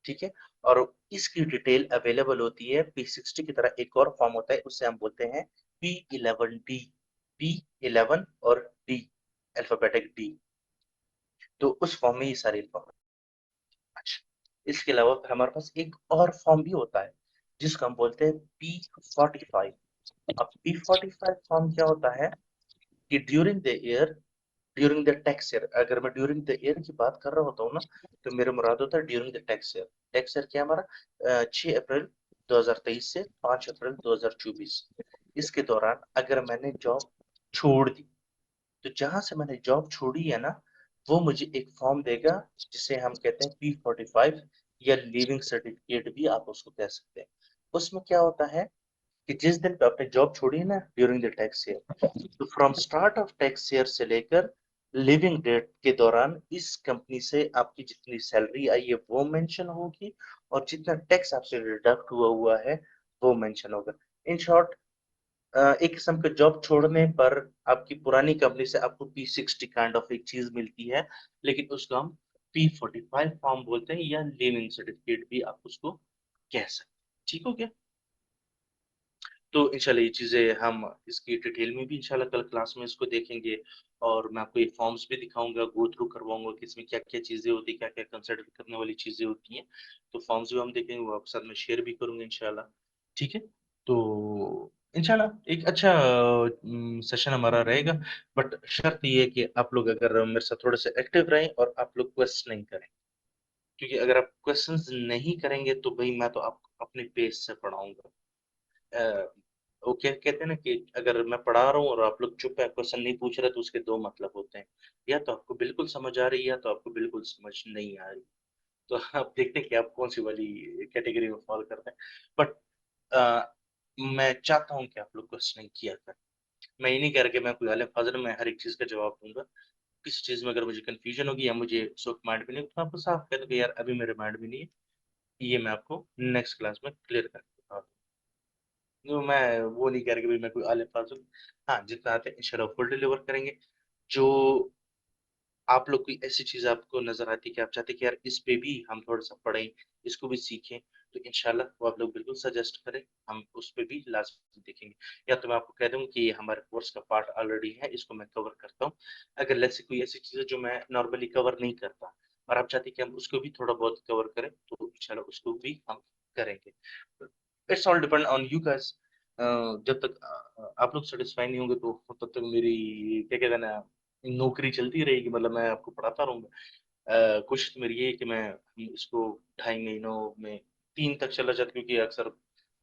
ठीक है, और इसकी डिटेल अवेलेबल होती है P60 की तरह। एक और फॉर्म होता है, उससे हम बोलते हैं P11D। P11 और D, अल्फाबेटिक D, तो उस फॉर्म में ये सारी इंफॉर्मेशन। अच्छा, इसके अलावा फिर हमारे पास एक और फॉर्म भी होता है जिसको हम बोलते हैं P45। अब P45 फॉर्म क्या होता है कि ड्यूरिंग द टैक्स ईयर, अगर मैं ड्यूरिंग द ईयर की बात कर रहा होता हूँ ना, तो मेरा मुराद होता है during the tax year. Tax year क्या हमारा 6 अप्रैल 2023 से 5 अप्रैल 2024, इसके दौरान अगर मैंने जॉब छोड़ दी, तो जहां से मैंने जॉब छोड़ी है ना, वो मुझे एक फॉर्म देगा जिसे हम कहते हैं P45, या लिविंग सर्टिफिकेट भी आप उसको कह सकते हैं। उसमें क्या होता है कि जिस दिन पे आपने जॉब छोड़ी है ना ड्यूरिंग द टैक्स ईयर, तो from start of tax year से लेकर लिविंग डेट के दौरान इस कंपनी से आपकी जितनी सैलरी आई है वो मेंशन होगी, और जितना टैक्स आपसे डिडक्ट हुआ हुआ है वो मेंशन होगा। इन शॉर्ट, एक किस्म का जॉब छोड़ने पर आपकी पुरानी कंपनी से आपको P60 काइंड ऑफ एक चीज मिलती है, लेकिन उसको हम P45 फॉर्म बोलते हैं, या लिविंग सर्टिफिकेट भी आप उसको कह सकते हैं। ठीक हो गया? तो इंशाल्लाह ये चीजें हम इसकी डिटेल में भी इंशाल्लाह कल क्लास में इसको देखेंगे, और मैं आपको ये फॉर्म्स भी दिखाऊंगा, गो थ्रू करवाऊंगा कि इसमें क्या क्या चीजें होती है, क्या क्या कंसिडर करने वाली चीजें होती हैं। तो फॉर्म्स भी हम देखेंगे, वो आपके साथ में शेयर भी करूंगा इंशाल्लाह। ठीक है? तो इंशाल्लाह एक अच्छा सेशन हमारा रहेगा, बट शर्त ये है कि आप लोग अगर मेरे साथ थोड़े से एक्टिव रहें और आप लोग क्वेश्चन नहीं करें, क्योंकि अगर आप क्वेश्चंस नहीं करेंगे तो भाई मैं तो आपको अपने पेस से पढ़ाऊंगा। वो क्या कहते हैं ना कि अगर मैं पढ़ा रहा हूँ और आप लोग चुप है, क्वेश्चन नहीं पूछ रहे, तो उसके दो मतलब होते हैं, या तो आपको बिल्कुल समझ आ रही है, या तो आपको बिल्कुल समझ नहीं आ रही। तो आप देखते हैं कि आप कौन सी वाली कैटेगरी में फॉल करते हैं। बट मैं चाहता हूँ कि आप लोग क्वेश्चन किया करें। मैं ये नहीं कह रहा कि मैं कोई आलिम फाजिल में हर एक चीज का जवाब दूंगा। किसी चीज में अगर मुझे कंफ्यूजन होगी या मुझे उस वक्त माइंड में नहीं, तो मैं आपको साफ कह दूंगा यार अभी मेरे माइंड में नहीं है, ये मैं आपको नेक्स्ट क्लास में क्लियर कर दूंगा। जो मैं वो नहीं कह रहा कि भाई मैं कोई आलिम फाजिल। हाँ, जितना आते हैं इंशाल्लाह फुल डिलीवर करेंगे। जो आप लोग कोई ऐसी चीज आपको नजर आती है कि आप चाहते हैं कि यार इस पे भी हम थोड़ा सा पढ़ें, इसको भी सीखें, तो इंशाल्लाह वो आप लोग बिल्कुल सजेस्ट करें, हम उस पे भी लाजमी देखेंगे। या तो मैं आपको कह दूं कि ये हमारे कोर्स का पार्ट ऑलरेडी है, इसको मैं कवर करता हूँ। अगर लेट्स से कोई ऐसी चीज है जो मैं नॉर्मली कवर नहीं करता और आप चाहते हैं कि हम उसको भी थोड़ा बहुत कवर करें, तो इंशाल्लाह उसको भी हम करेंगे। It's all depend on you guys. जब तक आप लोग सेटिस्फाई नहीं होंगे, तो तब तक मेरी क्या कहते हैं ना, नौकरी चलती रहेगी, मतलब मैं आपको पढ़ाता रहूंगा। कोशिश तो मेरी ये है कि मैं इसको 2.5 महीनों में 3 तक चला जाता, क्योंकि अक्सर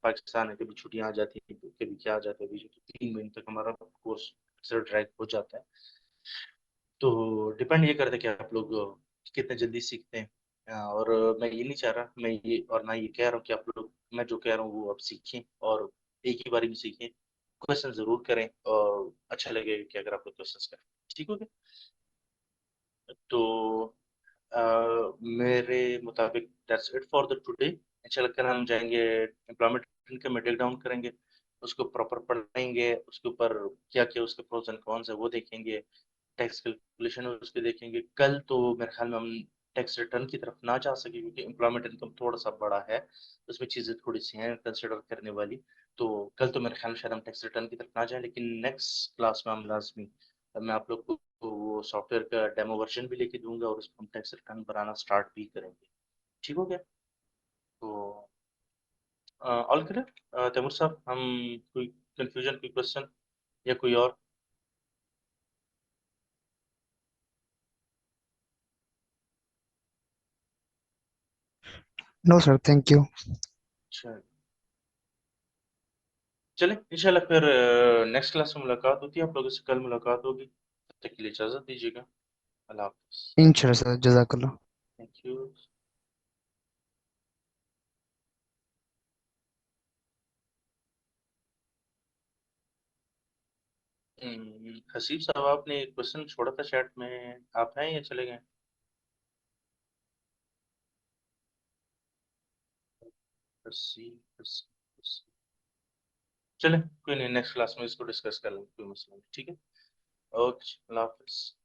पाकिस्तान है, कभी छुट्टियां आ जाती है, कभी क्या आ जाता है बीच में, तो 3 महीने तक हमारा कोर्स अक्सर ड्रैग हो जाता है। तो डिपेंड ये करता है कि आप लोग कितने जल्दी सीखते हैं। और मैं ये नहीं चाह रहा, मैं ये और ना ये कह रहा हूँ कि आप लोग मैं जो कह रहा हूँ वो आप सीखें और एक ही बारी में सीखें। क्वेश्चन जरूर करें, और अच्छा लगेगा कि अगर आप लोग क्वेश्चन करें। ठीक हो गया? तो मेरे मुताबिक that's it for the today. इंशाल्लाह कल हम जाएंगे एम्प्लॉयमेंट इनकम में टेक डाउन करेंगे, उसको प्रॉपर पढ़ेंगे, उसके ऊपर क्या क्या उसके प्रोज एंड कॉन्स है वो देखेंगे, टैक्स कैलकुलेशन उसके देखेंगे। कल तो मेरे ख्याल में हम टैक्स रिटर्न की तरफ ना जा सके, क्योंकि एम्प्लॉयमेंट इनकम थोड़ा सा बड़ा है, उसमें चीज़ें थोड़ी सी हैं कंसिडर करने वाली। तो कल तो मेरे ख्याल में शायद हम टैक्स रिटर्न की तरफ ना जाए, लेकिन नेक्स्ट क्लास में हम लाजमी मैं आप लोग को वो सॉफ्टवेयर का डेमो वर्जन भी लेके दूंगा, और उसमें हम टैक्स रिटर्न बनाना स्टार्ट भी करेंगे। ठीक हो गया? तो ऑल क्लियर तैमूर साहब? हम कोई कंफ्यूजन, कोई क्वेश्चन या कोई और? No sir, thank you. अच्छा, चले इंशाल्लाह फिर नेक्स्ट क्लास में मुलाकात होती है, आप लोगों से कल मुलाकात होगी। तब तक के लिए इजाजत दीजिएगा। अल्लाह हाफिज। इंशाल्लाह सर, जजाकल्ला। Thank you. हसीब साहब, आपने एक क्वेश्चन छोड़ा था चैट में, आप हैं या चले गए? हसीब, हसीब, हसीब। चले, कोई नहीं, नेक्स्ट क्लास में इसको डिस्कस कर लेंगे, कोई मसला नहीं। ठीक है? ओके, अल्लाह हाफिज।